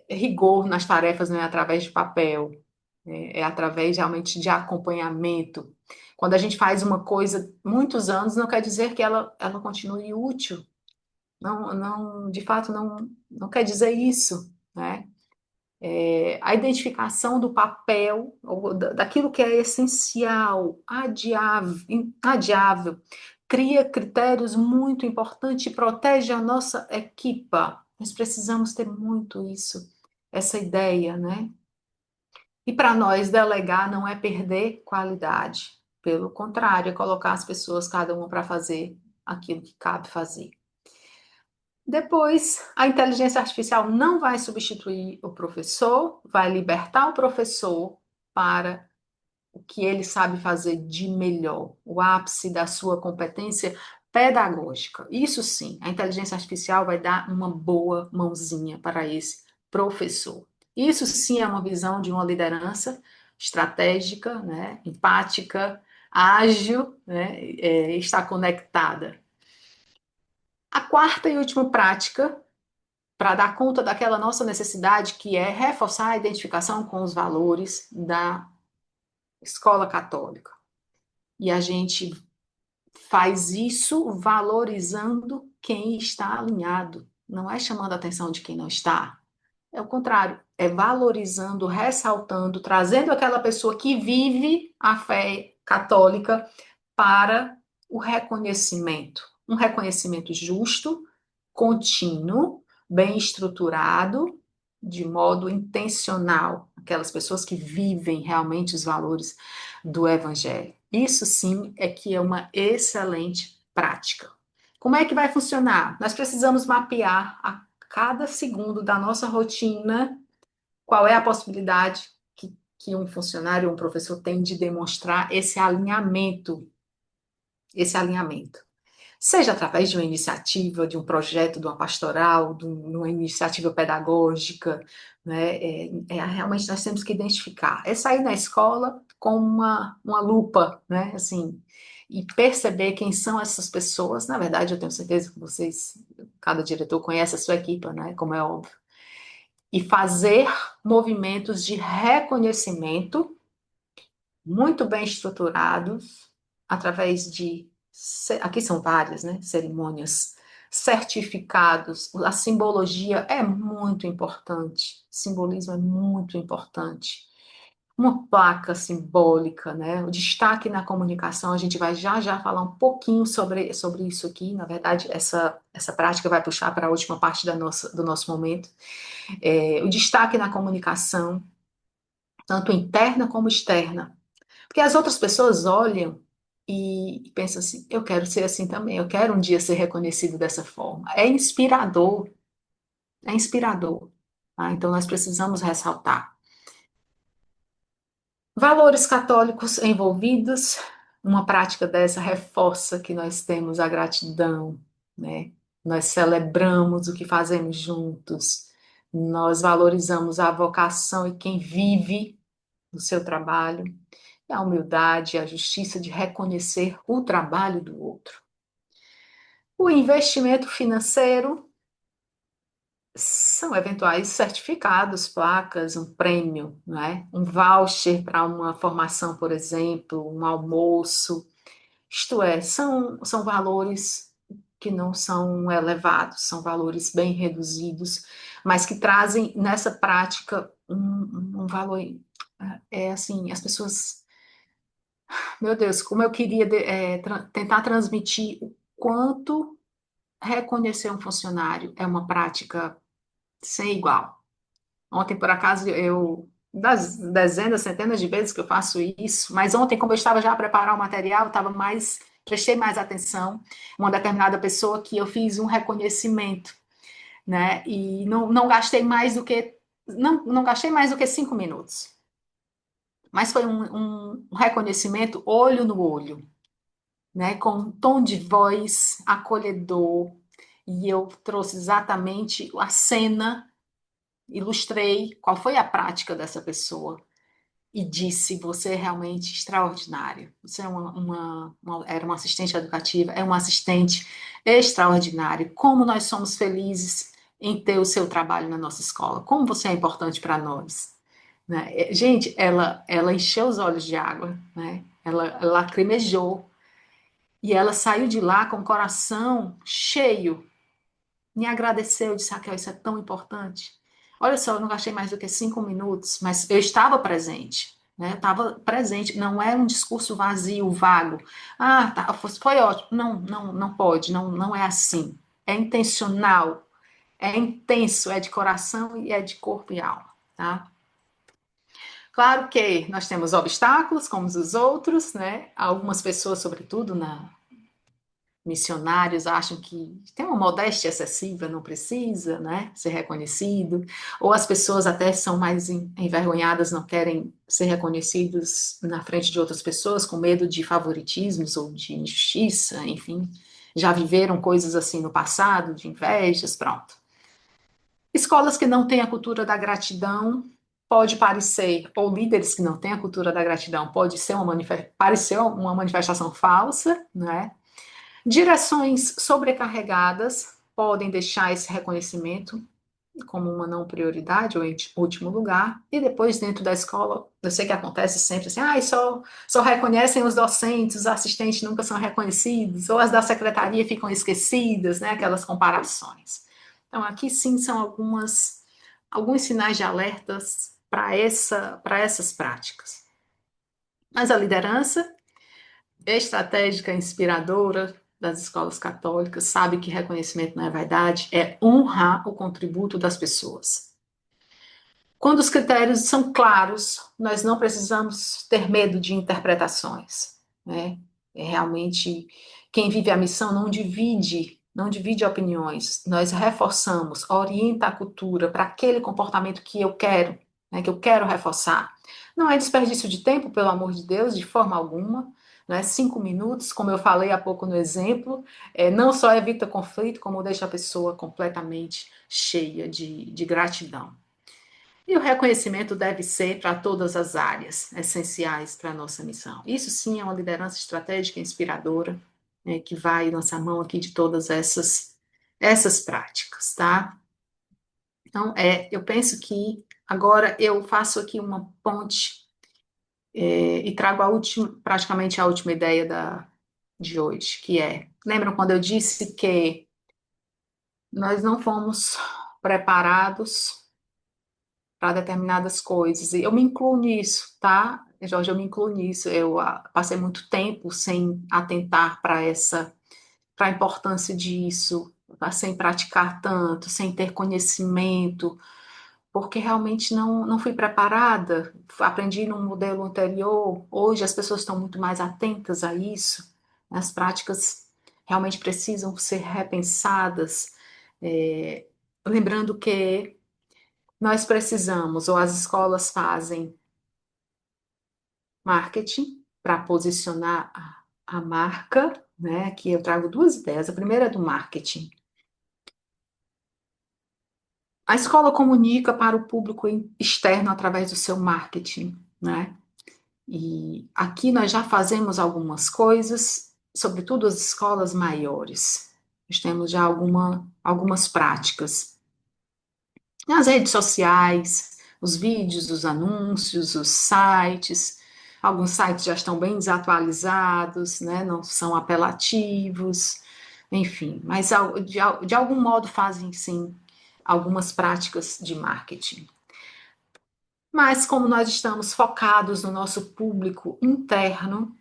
rigor nas tarefas não é através de papel, é através realmente de acompanhamento. Quando a gente faz uma coisa muitos anos, não quer dizer que ela continue útil. Não, não, de fato, não quer dizer isso, né? A identificação do papel, ou daquilo que é essencial, adiável, cria critérios muito importantes e protege a nossa equipa. Nós precisamos ter muito isso, essa ideia, né? E para nós, delegar não é perder qualidade, pelo contrário, é colocar as pessoas, cada uma, para fazer aquilo que cabe fazer. Depois, a inteligência artificial não vai substituir o professor, vai libertar o professor para o que ele sabe fazer de melhor, o ápice da sua competência pedagógica. Isso sim, a inteligência artificial vai dar uma boa mãozinha para esse professor. Isso sim é uma visão de uma liderança estratégica, né, empática, ágil, né, está conectada. A quarta e última prática para dar conta daquela nossa necessidade, que é reforçar a identificação com os valores da escola católica. E a gente faz isso valorizando quem está alinhado, não é chamando a atenção de quem não está. É o contrário, é valorizando, ressaltando, trazendo aquela pessoa que vive a fé católica para o reconhecimento. Um reconhecimento justo, contínuo, bem estruturado, de modo intencional, aquelas pessoas que vivem realmente os valores do Evangelho. Isso sim é que é uma excelente prática. Como é que vai funcionar? Nós precisamos mapear a cada segundo da nossa rotina qual é a possibilidade que um funcionário ou um professor tem de demonstrar esse alinhamento. Seja através de uma iniciativa, de um projeto, de uma pastoral, de uma iniciativa pedagógica, né? Realmente nós temos que identificar. É sair na escola com uma lupa, né? Assim, e perceber quem são essas pessoas. Na verdade, eu tenho certeza que vocês, cada diretor conhece a sua equipe, né? Como é óbvio. E fazer movimentos de reconhecimento muito bem estruturados, através de, aqui são várias, né, cerimônias, certificados, a simbologia é muito importante, simbolismo é muito importante. Uma placa simbólica, né? O destaque na comunicação, a gente vai já já falar um pouquinho sobre isso aqui. Na verdade, essa prática vai puxar para a última parte do nosso momento. O destaque na comunicação, tanto interna como externa. Porque as outras pessoas olham e pensam assim: eu quero ser assim também, eu quero um dia ser reconhecido dessa forma. É inspirador, é inspirador. Tá? Então nós precisamos ressaltar. Valores católicos envolvidos, uma prática dessa reforça que nós temos a gratidão, né? Nós celebramos o que fazemos juntos, nós valorizamos a vocação e quem vive o seu trabalho, a humildade, a justiça de reconhecer o trabalho do outro. O investimento financeiro são eventuais certificados, placas, um prêmio, não é? Um voucher para uma formação, por exemplo, um almoço. Isto é, são valores que não são elevados, são valores bem reduzidos, mas que trazem nessa prática um valor. É assim, as pessoas, meu Deus, como eu queria tentar transmitir o quanto reconhecer um funcionário é uma prática sem igual. Ontem, por acaso, das dezenas, centenas de vezes que eu faço isso, mas ontem, como eu estava já a preparar o material, prestei mais atenção, uma determinada pessoa que eu fiz um reconhecimento, né? E não gastei mais do que, não gastei mais do que 5 minutos. Mas foi um reconhecimento olho no olho, né? Com um tom de voz acolhedor, e eu trouxe exatamente a cena, ilustrei qual foi a prática dessa pessoa e disse: você é realmente extraordinário. Você é era uma assistente educativa, é uma assistente extraordinária. Como nós somos felizes em ter o seu trabalho na nossa escola. Como você é importante para nós. Né? Gente, ela encheu os olhos de água, né? Ela lacrimejou e ela saiu de lá com o coração cheio. Me agradeceu, disse: Raquel, isso é tão importante. Olha só, eu não gastei mais do que 5 minutos, mas eu estava presente, né? Eu estava presente, não é um discurso vazio, vago. Ah, tá, foi ótimo. Não, não pode, não é assim. É intencional, é intenso, é de coração e é de corpo e alma, tá? Claro que nós temos obstáculos, como os outros, né? Algumas pessoas, sobretudo missionários, acham que tem uma modéstia excessiva, não precisa, né, ser reconhecido, ou as pessoas até são mais envergonhadas, não querem ser reconhecidos na frente de outras pessoas, com medo de favoritismos ou de injustiça, enfim, já viveram coisas assim no passado, de invejas, pronto. Escolas que não têm a cultura da gratidão, pode parecer, ou líderes que não têm a cultura da gratidão, pode ser parecer uma manifestação falsa, né? Direções sobrecarregadas podem deixar esse reconhecimento como uma não prioridade ou em último lugar, e depois dentro da escola, eu sei que acontece sempre assim, só reconhecem os docentes, os assistentes nunca são reconhecidos, ou as da secretaria ficam esquecidas, né, aquelas comparações. Então aqui sim são alguns sinais de alertas para essas práticas. Mas a liderança estratégica, inspiradora das escolas católicas, sabe que reconhecimento não é vaidade, é honrar o contributo das pessoas. Quando os critérios são claros, nós não precisamos ter medo de interpretações, né? Realmente, quem vive a missão não divide opiniões. Nós reforçamos, orienta a cultura para aquele comportamento que eu quero, né, que eu quero reforçar. Não é desperdício de tempo, pelo amor de Deus, de forma alguma. Não é 5 minutos, como eu falei há pouco no exemplo, não só evita conflito, como deixa a pessoa completamente cheia de gratidão. E o reconhecimento deve ser para todas as áreas essenciais para a nossa missão. Isso sim é uma liderança estratégica inspiradora, né, que vai lançar mão aqui de todas essas práticas, tá? Então, eu penso que agora eu faço aqui uma ponte e trago praticamente a última ideia de hoje, que lembram quando eu disse que nós não fomos preparados para determinadas coisas. E eu me incluo nisso, tá? Jorge, eu me incluo nisso. Eu passei muito tempo sem atentar para a importância disso, sem praticar tanto, sem ter conhecimento, porque realmente não fui preparada. Aprendi num modelo anterior. Hoje as pessoas estão muito mais atentas a isso. As práticas realmente precisam ser repensadas. É, lembrando que nós precisamos, ou as escolas fazem marketing para posicionar a marca, né? Aqui eu trago duas ideias. A primeira é do marketing. A escola comunica para o público externo através do seu marketing, né? E aqui nós já fazemos algumas coisas, sobretudo as escolas maiores. Nós temos já algumas práticas. Nas redes sociais, os vídeos, os anúncios, os sites. Alguns sites já estão bem desatualizados, né? Não são apelativos, enfim, mas de algum modo fazem sim algumas práticas de marketing. Mas como nós estamos focados no nosso público interno,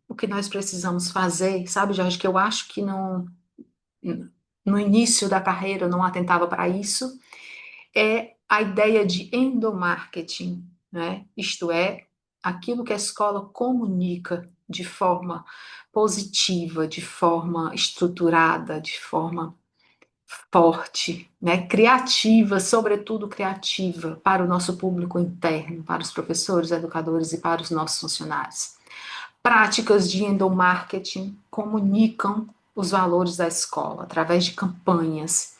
o que nós precisamos fazer, sabe, Jorge, que eu acho que não, no início da carreira eu não atentava para isso, é a ideia de endomarketing, né? Isto é, aquilo que a escola comunica de forma positiva, de forma estruturada, de forma forte, né? Criativa, sobretudo criativa, para o nosso público interno, para os professores, educadores e para os nossos funcionários. Práticas de endomarketing comunicam os valores da escola através de campanhas.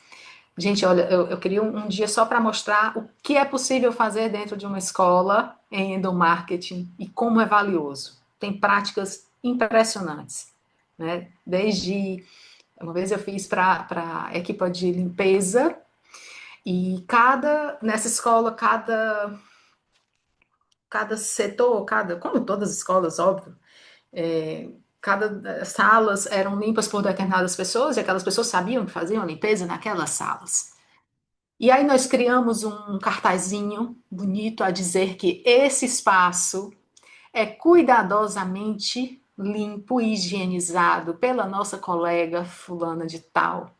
Gente, olha, eu queria um dia só para mostrar o que é possível fazer dentro de uma escola em endomarketing e como é valioso. Tem práticas impressionantes, né? Desde uma vez eu fiz para a equipe de limpeza e nessa escola, cada setor, como todas as escolas, óbvio, cada salas eram limpas por determinadas pessoas e aquelas pessoas sabiam que faziam limpeza naquelas salas. E aí nós criamos um cartazinho bonito a dizer que esse espaço é cuidadosamente limpo e higienizado pela nossa colega fulana de tal.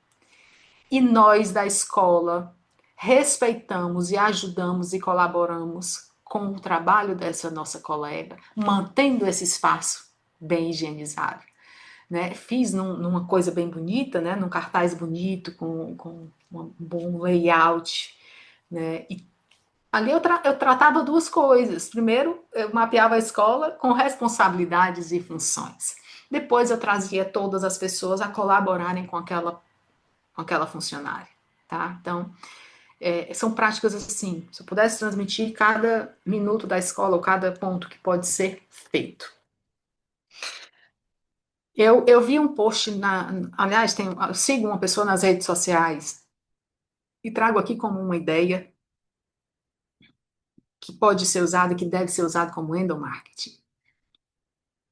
E nós da escola respeitamos e ajudamos e colaboramos com o trabalho dessa nossa colega, mantendo esse espaço bem higienizado. Né? Fiz numa coisa bem bonita, né? Num cartaz bonito, com um bom layout. Né? E ali eu tratava duas coisas. Primeiro, eu mapeava a escola com responsabilidades e funções. Depois, eu trazia todas as pessoas a colaborarem com aquela funcionária. Tá? Então, são práticas assim. Se eu pudesse transmitir cada minuto da escola ou cada ponto que pode ser feito. Eu vi um post aliás, eu sigo uma pessoa nas redes sociais e trago aqui como uma ideia que pode ser usada, que deve ser usada como endomarketing.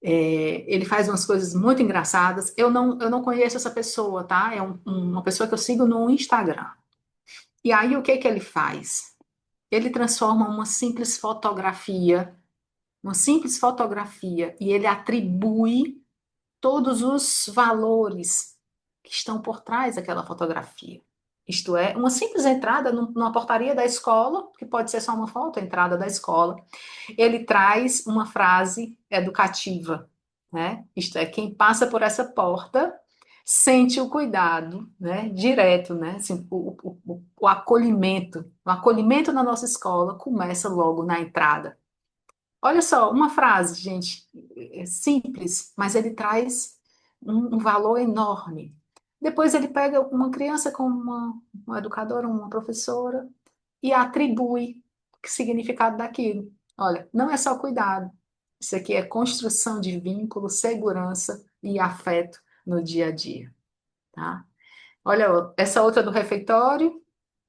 Ele faz umas coisas muito engraçadas. Eu não conheço essa pessoa, tá? É uma pessoa que eu sigo no Instagram. E aí, o que que ele faz? Ele transforma uma simples fotografia, e ele atribui todos os valores que estão por trás daquela fotografia. Isto é, uma simples entrada numa portaria da escola, que pode ser só uma foto, a entrada da escola, ele traz uma frase educativa, né? Isto é, quem passa por essa porta sente o cuidado, né? Direto, né? Assim, o acolhimento na nossa escola começa logo na entrada. Olha só, uma frase, gente, simples, mas ele traz um valor enorme. Depois ele pega uma criança com uma educadora, uma professora, e atribui o significado daquilo. Olha, não é só cuidado. Isso aqui é construção de vínculo, segurança e afeto no dia a dia, tá? Olha, essa outra do refeitório,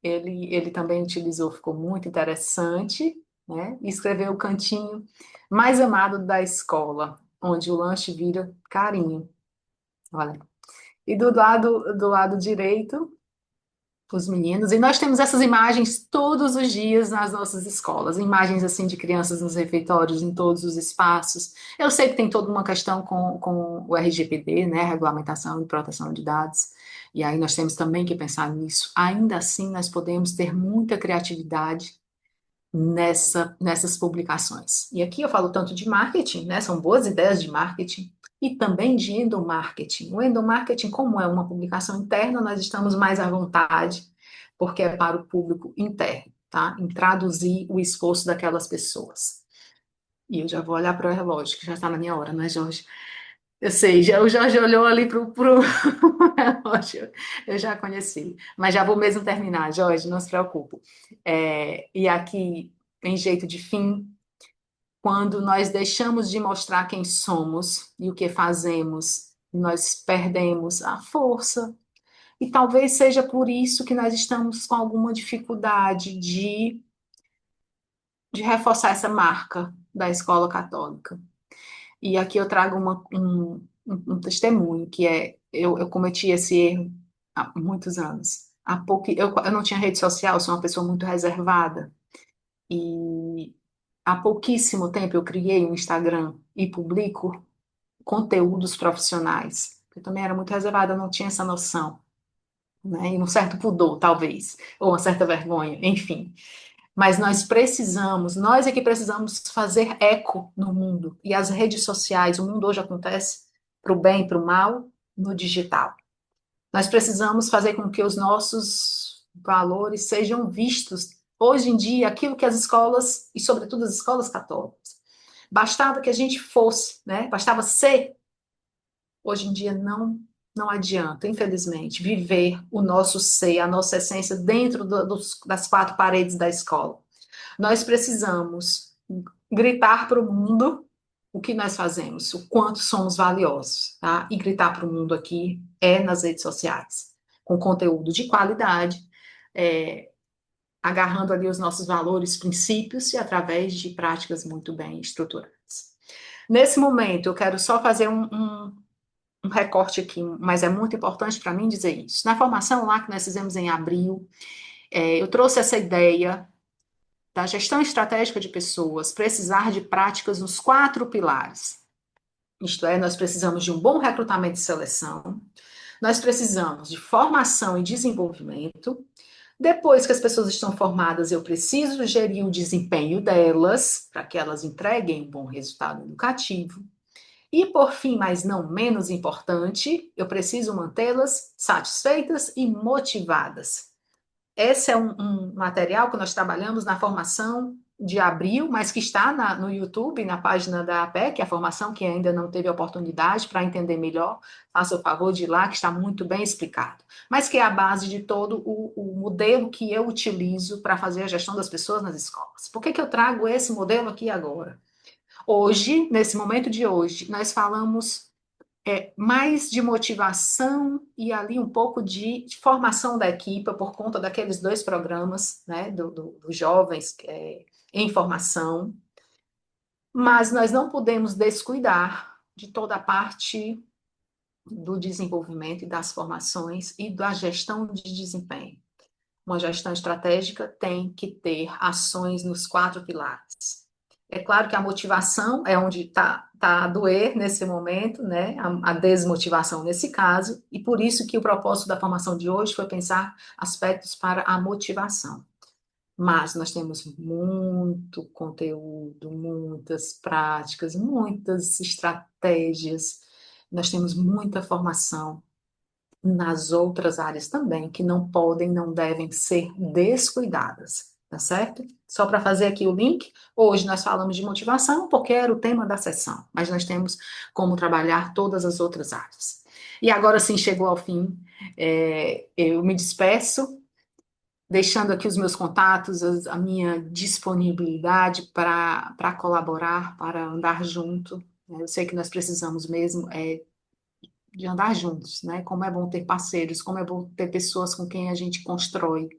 ele também utilizou, ficou muito interessante, né? E escreveu o cantinho mais amado da escola, onde o lanche vira carinho. Olha. E do lado direito, os meninos. E nós temos essas imagens todos os dias nas nossas escolas, imagens assim de crianças nos refeitórios, em todos os espaços. Eu sei que tem toda uma questão com o RGPD, né, Regulamentação e Proteção de Dados, e aí nós temos também que pensar nisso. Ainda assim, nós podemos ter muita criatividade nessas publicações. E aqui eu falo tanto de marketing, né? São boas ideias de marketing e também de endomarketing. O endomarketing, como é uma publicação interna, nós estamos mais à vontade, porque é para o público interno, tá? Em traduzir o esforço daquelas pessoas. E eu já vou olhar para o relógio, que já está na minha hora, não é, Jorge? Eu sei, o Jorge olhou ali pro relógio, eu já conheci, mas já vou mesmo terminar, Jorge, não se preocupe. E aqui, em jeito de fim, quando nós deixamos de mostrar quem somos e o que fazemos, nós perdemos a força, E talvez seja por isso que nós estamos com alguma dificuldade de reforçar essa marca da escola católica. E aqui eu trago um testemunho, que é, eu cometi esse erro há muitos anos. Eu não tinha rede social, sou uma pessoa muito reservada. E há pouquíssimo tempo eu criei um Instagram e publico conteúdos profissionais. Eu também era muito reservada, eu não tinha essa noção, né? E um certo pudor, talvez, ou uma certa vergonha, enfim. Mas nós é que precisamos fazer eco no mundo. E as redes sociais, o mundo hoje acontece para o bem e para o mal no digital. Nós precisamos fazer com que os nossos valores sejam vistos. Hoje em dia, aquilo que as escolas, e sobretudo as escolas católicas, bastava que a gente fosse, né? Bastava ser. Hoje em dia não adianta, infelizmente, viver o nosso ser, a nossa essência dentro das quatro paredes da escola. Nós precisamos gritar para o mundo o que nós fazemos, o quanto somos valiosos, tá? E gritar para o mundo aqui é nas redes sociais, com conteúdo de qualidade, é, agarrando ali os nossos valores, princípios e através de práticas muito bem estruturadas. Nesse momento, eu quero só fazer um recorte aqui, mas é muito importante para mim dizer isso. Na formação lá que nós fizemos em abril, eu trouxe essa ideia da gestão estratégica de pessoas precisar de práticas nos quatro pilares. Isto é, nós precisamos de um bom recrutamento e seleção, nós precisamos de formação e desenvolvimento. Depois que as pessoas estão formadas, eu preciso gerir o desempenho delas, para que elas entreguem um bom resultado educativo. E, por fim, mas não menos importante, eu preciso mantê-las satisfeitas e motivadas. Esse é um material que nós trabalhamos na formação de abril, mas que está no YouTube, na página da APEC, a formação que ainda não teve oportunidade para entender melhor, faça o favor de ir lá, que está muito bem explicado. Mas que é a base de todo o modelo que eu utilizo para fazer a gestão das pessoas nas escolas. Por que eu trago esse modelo aqui agora? Hoje, nesse momento de hoje, nós falamos mais de motivação e ali um pouco de formação da equipe por conta daqueles dois programas, né, dos jovens em formação, mas nós não podemos descuidar de toda a parte do desenvolvimento e das formações e da gestão de desempenho. Uma gestão estratégica tem que ter ações nos quatro pilares. É claro que a motivação é onde está a doer nesse momento, né? A desmotivação nesse caso, e por isso que o propósito da formação de hoje foi pensar aspectos para a motivação. Mas nós temos muito conteúdo, muitas práticas, muitas estratégias, nós temos muita formação nas outras áreas também, que não podem, não devem ser descuidadas, tá certo? Só para fazer aqui o link, hoje nós falamos de motivação, porque era o tema da sessão, mas nós temos como trabalhar todas as outras áreas. E agora sim chegou ao fim, eu me despeço, deixando aqui os meus contatos, a minha disponibilidade para colaborar, para andar junto. Eu sei que nós precisamos mesmo de andar juntos, né? Como é bom ter parceiros, como é bom ter pessoas com quem a gente constrói,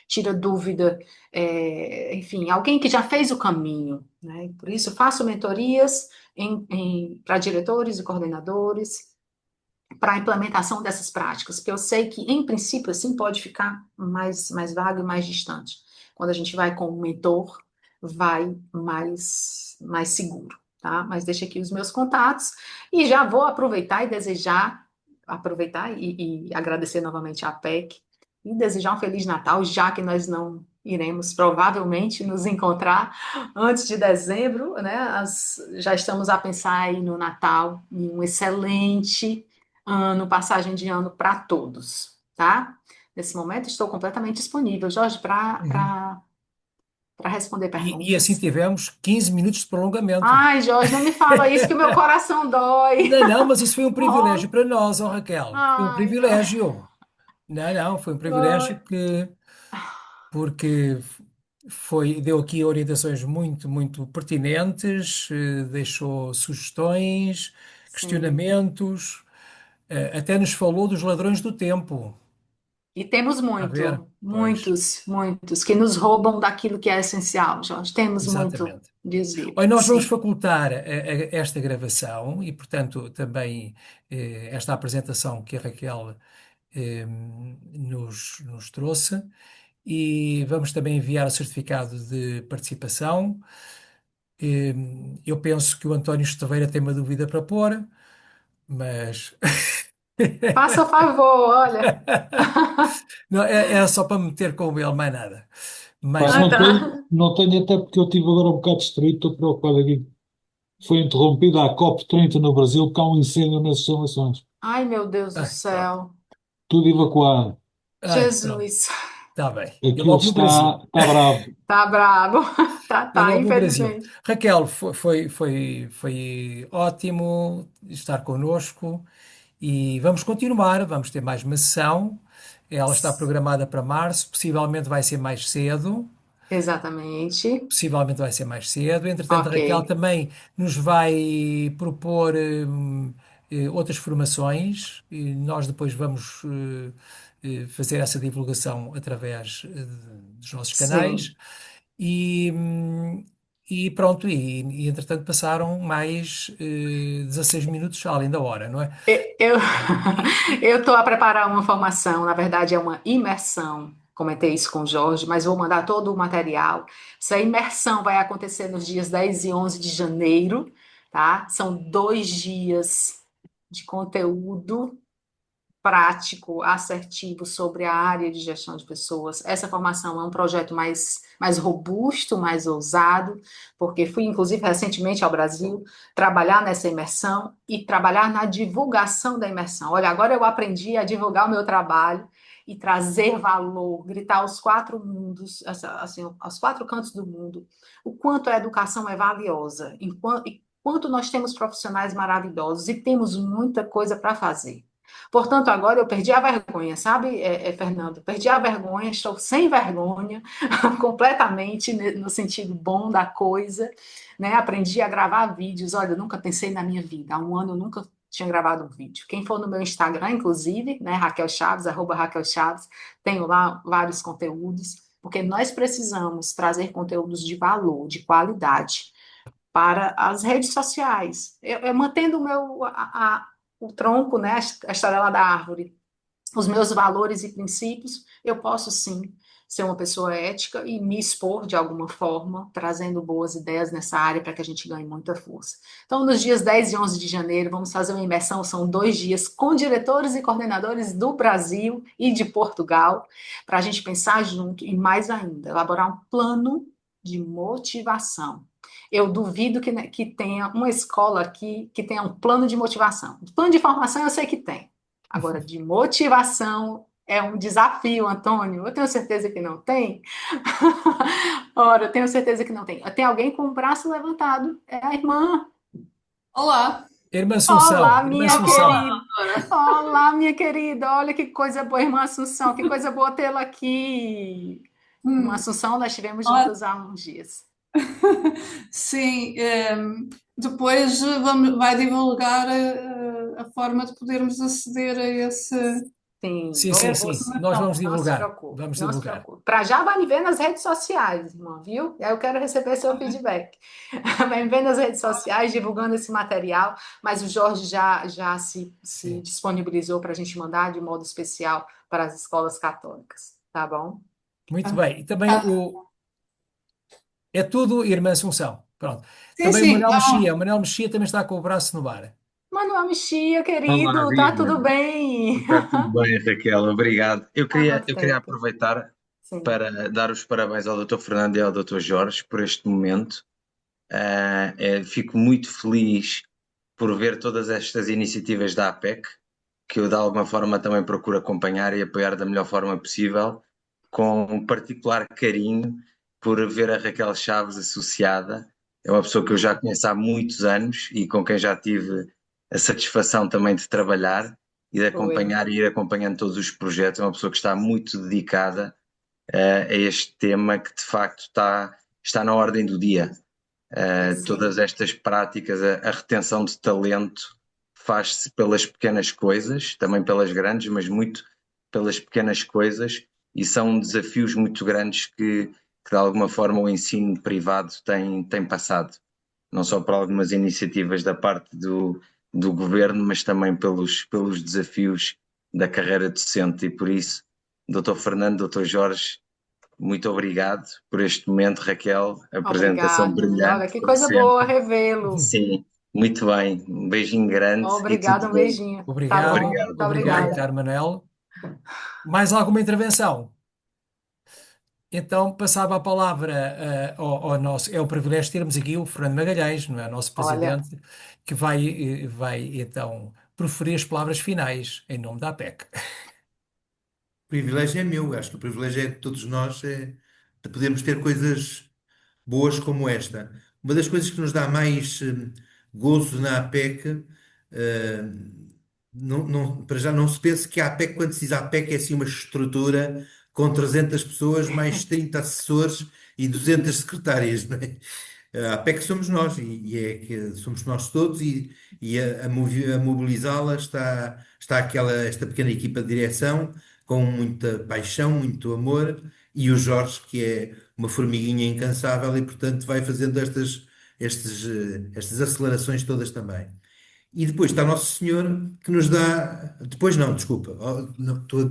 tira dúvida, enfim, alguém que já fez o caminho, né? Por isso, faço mentorias para diretores e coordenadores, para a implementação dessas práticas, que eu sei que, em princípio, assim, pode ficar mais vago e mais distante. Quando a gente vai com o mentor, vai mais seguro, tá? Mas deixa aqui os meus contatos e já vou aproveitar e agradecer novamente à PEC e desejar um Feliz Natal, já que nós não iremos provavelmente nos encontrar antes de dezembro, né? Já estamos a pensar aí no Natal, em um excelente ano, passagem de ano para todos, tá? Nesse momento estou completamente disponível, Jorge, Uhum. para responder E assim perguntas. tivemos 15 minutos de prolongamento. Ai, Jorge, não me fala isso que o meu coração dói. Não, não, mas isso foi um Oh, privilégio para nós, ó Raquel. Foi um ai, Jorge. privilégio. Não, não, foi um Ai, privilégio porque deu aqui orientações muito, muito pertinentes, deixou sugestões, sim, questionamentos, até nos falou dos ladrões do tempo. E temos A ver? Pois, muitos, que nos roubam daquilo que é essencial, Jorge. Temos muito exatamente. desvio, Olha, nós vamos sim. facultar esta gravação e, portanto, também esta apresentação que a Raquel nos trouxe e vamos também enviar o certificado de participação. Eu penso que o António Esteveira tem uma dúvida para pôr, mas Faça favor, olha. não, era só para me meter com ele, mais nada. Pá, Mais Ah, não nada. tenho, tá. não tenho até porque eu estive agora um bocado distraído, estou preocupado aqui. Foi interrompida a COP30 no Brasil porque há um incêndio nas instalações. Ai, meu Deus do Ai, pronto. céu. Tudo evacuado. Ai, pronto. Jesus. Está bem. E Aquilo logo no Brasil. está bravo. Tá brabo. E Tá, logo no Brasil. infelizmente. Raquel, foi ótimo estar connosco e vamos continuar. Vamos ter mais uma sessão. Ela está programada para março, possivelmente vai ser mais cedo. Exatamente. Possivelmente vai ser mais cedo. Entretanto, a Ok. Raquel também nos vai propor outras formações e nós depois vamos fazer essa divulgação através dos nossos canais. Sim. E, e pronto, entretanto passaram mais 16 minutos além da hora, não é? Eu eu estou a preparar uma formação, na verdade é uma imersão. Comentei isso com o Jorge, mas vou mandar todo o material. Essa imersão vai acontecer nos dias 10 e 11 de janeiro, tá? São 2 dias de conteúdo prático, assertivo sobre a área de gestão de pessoas. Essa formação é um projeto mais robusto, mais ousado, porque fui, inclusive, recentemente ao Brasil trabalhar nessa imersão e trabalhar na divulgação da imersão. Olha, agora eu aprendi a divulgar o meu trabalho e trazer valor, gritar aos quatro mundos, assim, aos quatro cantos do mundo, o quanto a educação é valiosa, enquanto nós temos profissionais maravilhosos e temos muita coisa para fazer. Portanto, agora eu perdi a vergonha, sabe, Fernando? Perdi a vergonha, estou sem vergonha, completamente no sentido bom da coisa, né? Aprendi a gravar vídeos. Olha, eu nunca pensei na minha vida. Há um ano eu nunca tinha gravado um vídeo. Quem for no meu Instagram, inclusive, né, Raquel Chaves, @Raquel Chaves, tenho lá vários conteúdos, porque nós precisamos trazer conteúdos de valor, de qualidade para as redes sociais. Eu mantendo o tronco, né, a história lá da árvore, os meus valores e princípios, eu posso sim ser uma pessoa ética e me expor de alguma forma, trazendo boas ideias nessa área para que a gente ganhe muita força. Então, nos dias 10 e 11 de janeiro, vamos fazer uma imersão, são 2 dias, com diretores e coordenadores do Brasil e de Portugal, para a gente pensar junto e, mais ainda, elaborar um plano de motivação. Eu duvido que tenha uma escola aqui que tenha um plano de motivação. Plano de formação eu sei que tem. Agora, de motivação é um desafio, Antônio. Eu tenho certeza que não tem. Ora, eu tenho certeza que não tem. Tem alguém com o braço levantado. É a irmã. Olá, Irmã Assunção, Olá, Irmã minha Assunção. querida. Olá, minha querida. Olha que coisa boa, irmã Assunção. Que coisa boa tê-la aqui. Irmã hum, Assunção, nós estivemos olá. juntas há uns dias. Sim, depois vai divulgar a forma de podermos aceder a esse, Sim, Sim, sim, essa sim. Nós informação. vamos não se divulgar. preocupe, Vamos não se divulgar. preocupe. Para já vai me ver nas redes sociais, irmã, viu? Aí eu quero receber seu feedback. Vai me ver nas redes sociais divulgando esse material, mas o Jorge já se Sim. disponibilizou para a gente mandar de modo especial para as escolas católicas, tá bom? Muito Ah, bem. E também ah, é tudo Irmã Assunção. Pronto. sim, Também sim, tá O bom. Manuel Mexia também está com o braço no bar. Manuel Mexia, Olá, querido, tá viva. tudo bem? Está tudo bem, Raquel? Obrigado. Eu Há queria, quanto eu queria tempo? aproveitar Sim, para dar os parabéns ao Dr. Fernando e ao Dr. Jorge por este momento. Fico muito feliz por ver todas estas iniciativas da APEC, que eu de alguma forma também procuro acompanhar e apoiar da melhor forma possível, com um particular carinho por ver a Raquel Chaves associada. É uma pessoa que eu já conheço há muitos anos e com quem já tive a satisfação também de trabalhar e de foi. acompanhar e ir acompanhando todos os projetos. É uma pessoa que está muito dedicada a este tema que de facto está na ordem do dia. Todas Sim, estas práticas, a retenção de talento faz-se pelas pequenas coisas, também pelas grandes, mas muito pelas pequenas coisas, e são desafios muito grandes que de alguma forma o ensino privado tem passado, não só por algumas iniciativas da parte do governo, mas também pelos desafios da carreira docente. E por isso, Dr. Fernando, Dr. Jorge, muito obrigado por este momento, Raquel, apresentação Obrigada. Olha, brilhante, que como coisa sempre. boa revê-lo. Sim, muito bem, um beijinho grande e Obrigada, tudo um bom. beijinho. Tá Obrigado, bom, Obrigado. muito obrigado, obrigada. caro Manel. Mais alguma intervenção? Então passava a palavra ao nosso. É um privilégio termos aqui o Fernando Magalhães, não é? Nosso Olha, presidente, que vai então proferir as palavras finais em nome da APEC. O privilégio é meu, acho que o privilégio é de todos nós, de podermos ter coisas boas como esta. Uma das coisas que nos dá mais gozo na APEC, eh, para já não se pense que a APEC, quando se diz APEC, é assim uma estrutura com 300 pessoas, mais 30 assessores e 200 secretárias, não é? A APEC somos nós e é que somos nós todos e a mobilizá-la está esta pequena equipa de direção com muita paixão, muito amor e o Jorge, que é uma formiguinha incansável e, portanto, vai fazendo estas acelerações todas também. E depois está Nosso Senhor que nos dá. Depois não, desculpa.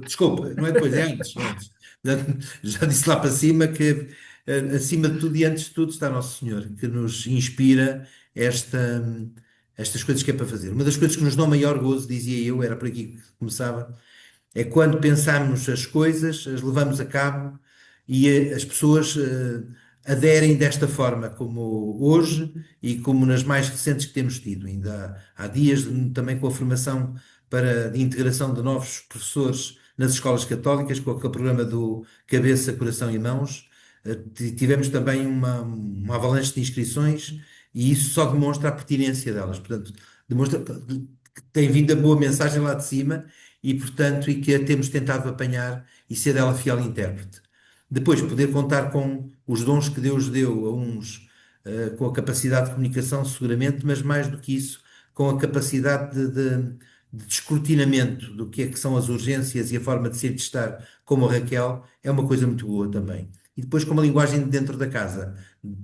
Desculpa, não é depois, é antes. É antes. Já, já disse lá para cima que acima de tudo e antes de tudo está Nosso Senhor, que nos inspira estas coisas que é para fazer. Uma das coisas que nos dá o maior gozo, dizia eu, era por aqui que começava, é quando pensamos as coisas, as levamos a cabo e as pessoas aderem desta forma, como hoje e como nas mais recentes que temos tido. Ainda há dias, também com a formação de integração de novos professores nas escolas católicas, com aquele programa do Cabeça, Coração e Mãos, tivemos também uma avalanche de inscrições e isso só demonstra a pertinência delas. Portanto, demonstra que tem vindo a boa mensagem lá de cima e, portanto, e que a temos tentado apanhar e ser dela fiel intérprete. Depois, poder contar com os dons que Deus deu a uns, com a capacidade de comunicação, seguramente, mas mais do que isso, com a capacidade de descortinamento do que é que são as urgências e a forma de ser e de estar, como a Raquel, é uma coisa muito boa também. E depois, com uma linguagem de dentro da casa.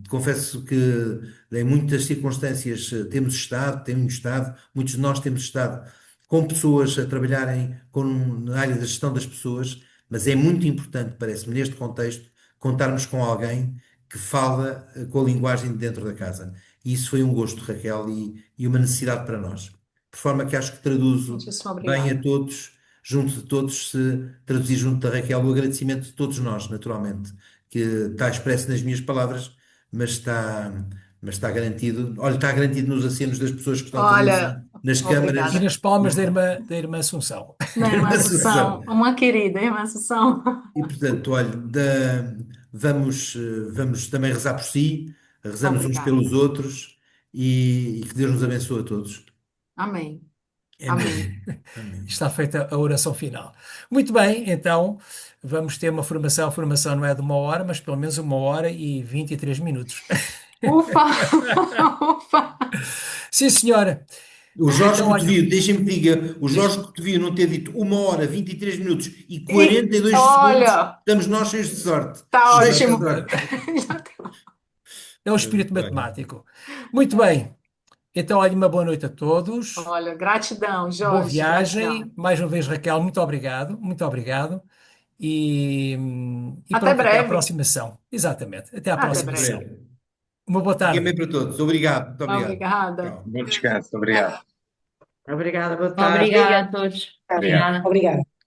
Confesso que em muitas circunstâncias temos estado, muitos de nós temos estado com pessoas a trabalharem na área da gestão das pessoas, mas é muito importante, parece-me, neste contexto, contarmos com alguém que fala com a linguagem de dentro da casa. E isso foi um gosto, Raquel, e uma necessidade para nós. Por forma que acho que traduzo muitíssimo bem a obrigada. todos, junto de todos, se traduzir junto da Raquel o agradecimento de todos nós, naturalmente, que está expresso nas minhas palavras, mas está garantido, olha, está garantido nos acenos das pessoas que estão também Olha, nas câmaras E obrigada. nas palmas da irmã Assunção. Né, irmã na Assunção, Associação. uma querida, irmã Assunção. E, portanto, olha, vamos também rezar por si, rezamos uns Obrigada. pelos outros e que Deus nos abençoe a todos. Amém. Amém. Amém. Amém. Está feita a oração final. Muito bem, então vamos ter uma formação. A formação não é de 1 hora, mas pelo menos 1 hora e 23 minutos. Ufa! Ufa! Sim, senhora. O Jorge Então, olha, Cotovio, deixem-me que diga, o Jorge Cotovio não ter dito 1 hora, 23 minutos e 42 segundos, Olha, estamos nós cheios de sorte. tá Cheios de ótimo. sorte. é o espírito Olha, matemático. Muito bem. Então, olha, uma boa noite a todos. Olha, gratidão, Boa Jorge, viagem. gratidão. Mais uma vez, Raquel, muito obrigado. Muito obrigado. E Até pronto, até à breve. próxima sessão. Exatamente. Até à Até próxima breve. sessão. breve. Uma boa Fiquem tarde. bem para todos. Obrigado. Muito obrigado. Obrigada. Tchau. Bom descanso, obrigado. Obrigada, boa tarde. Obrigada a todos. Obrigado. Obrigada.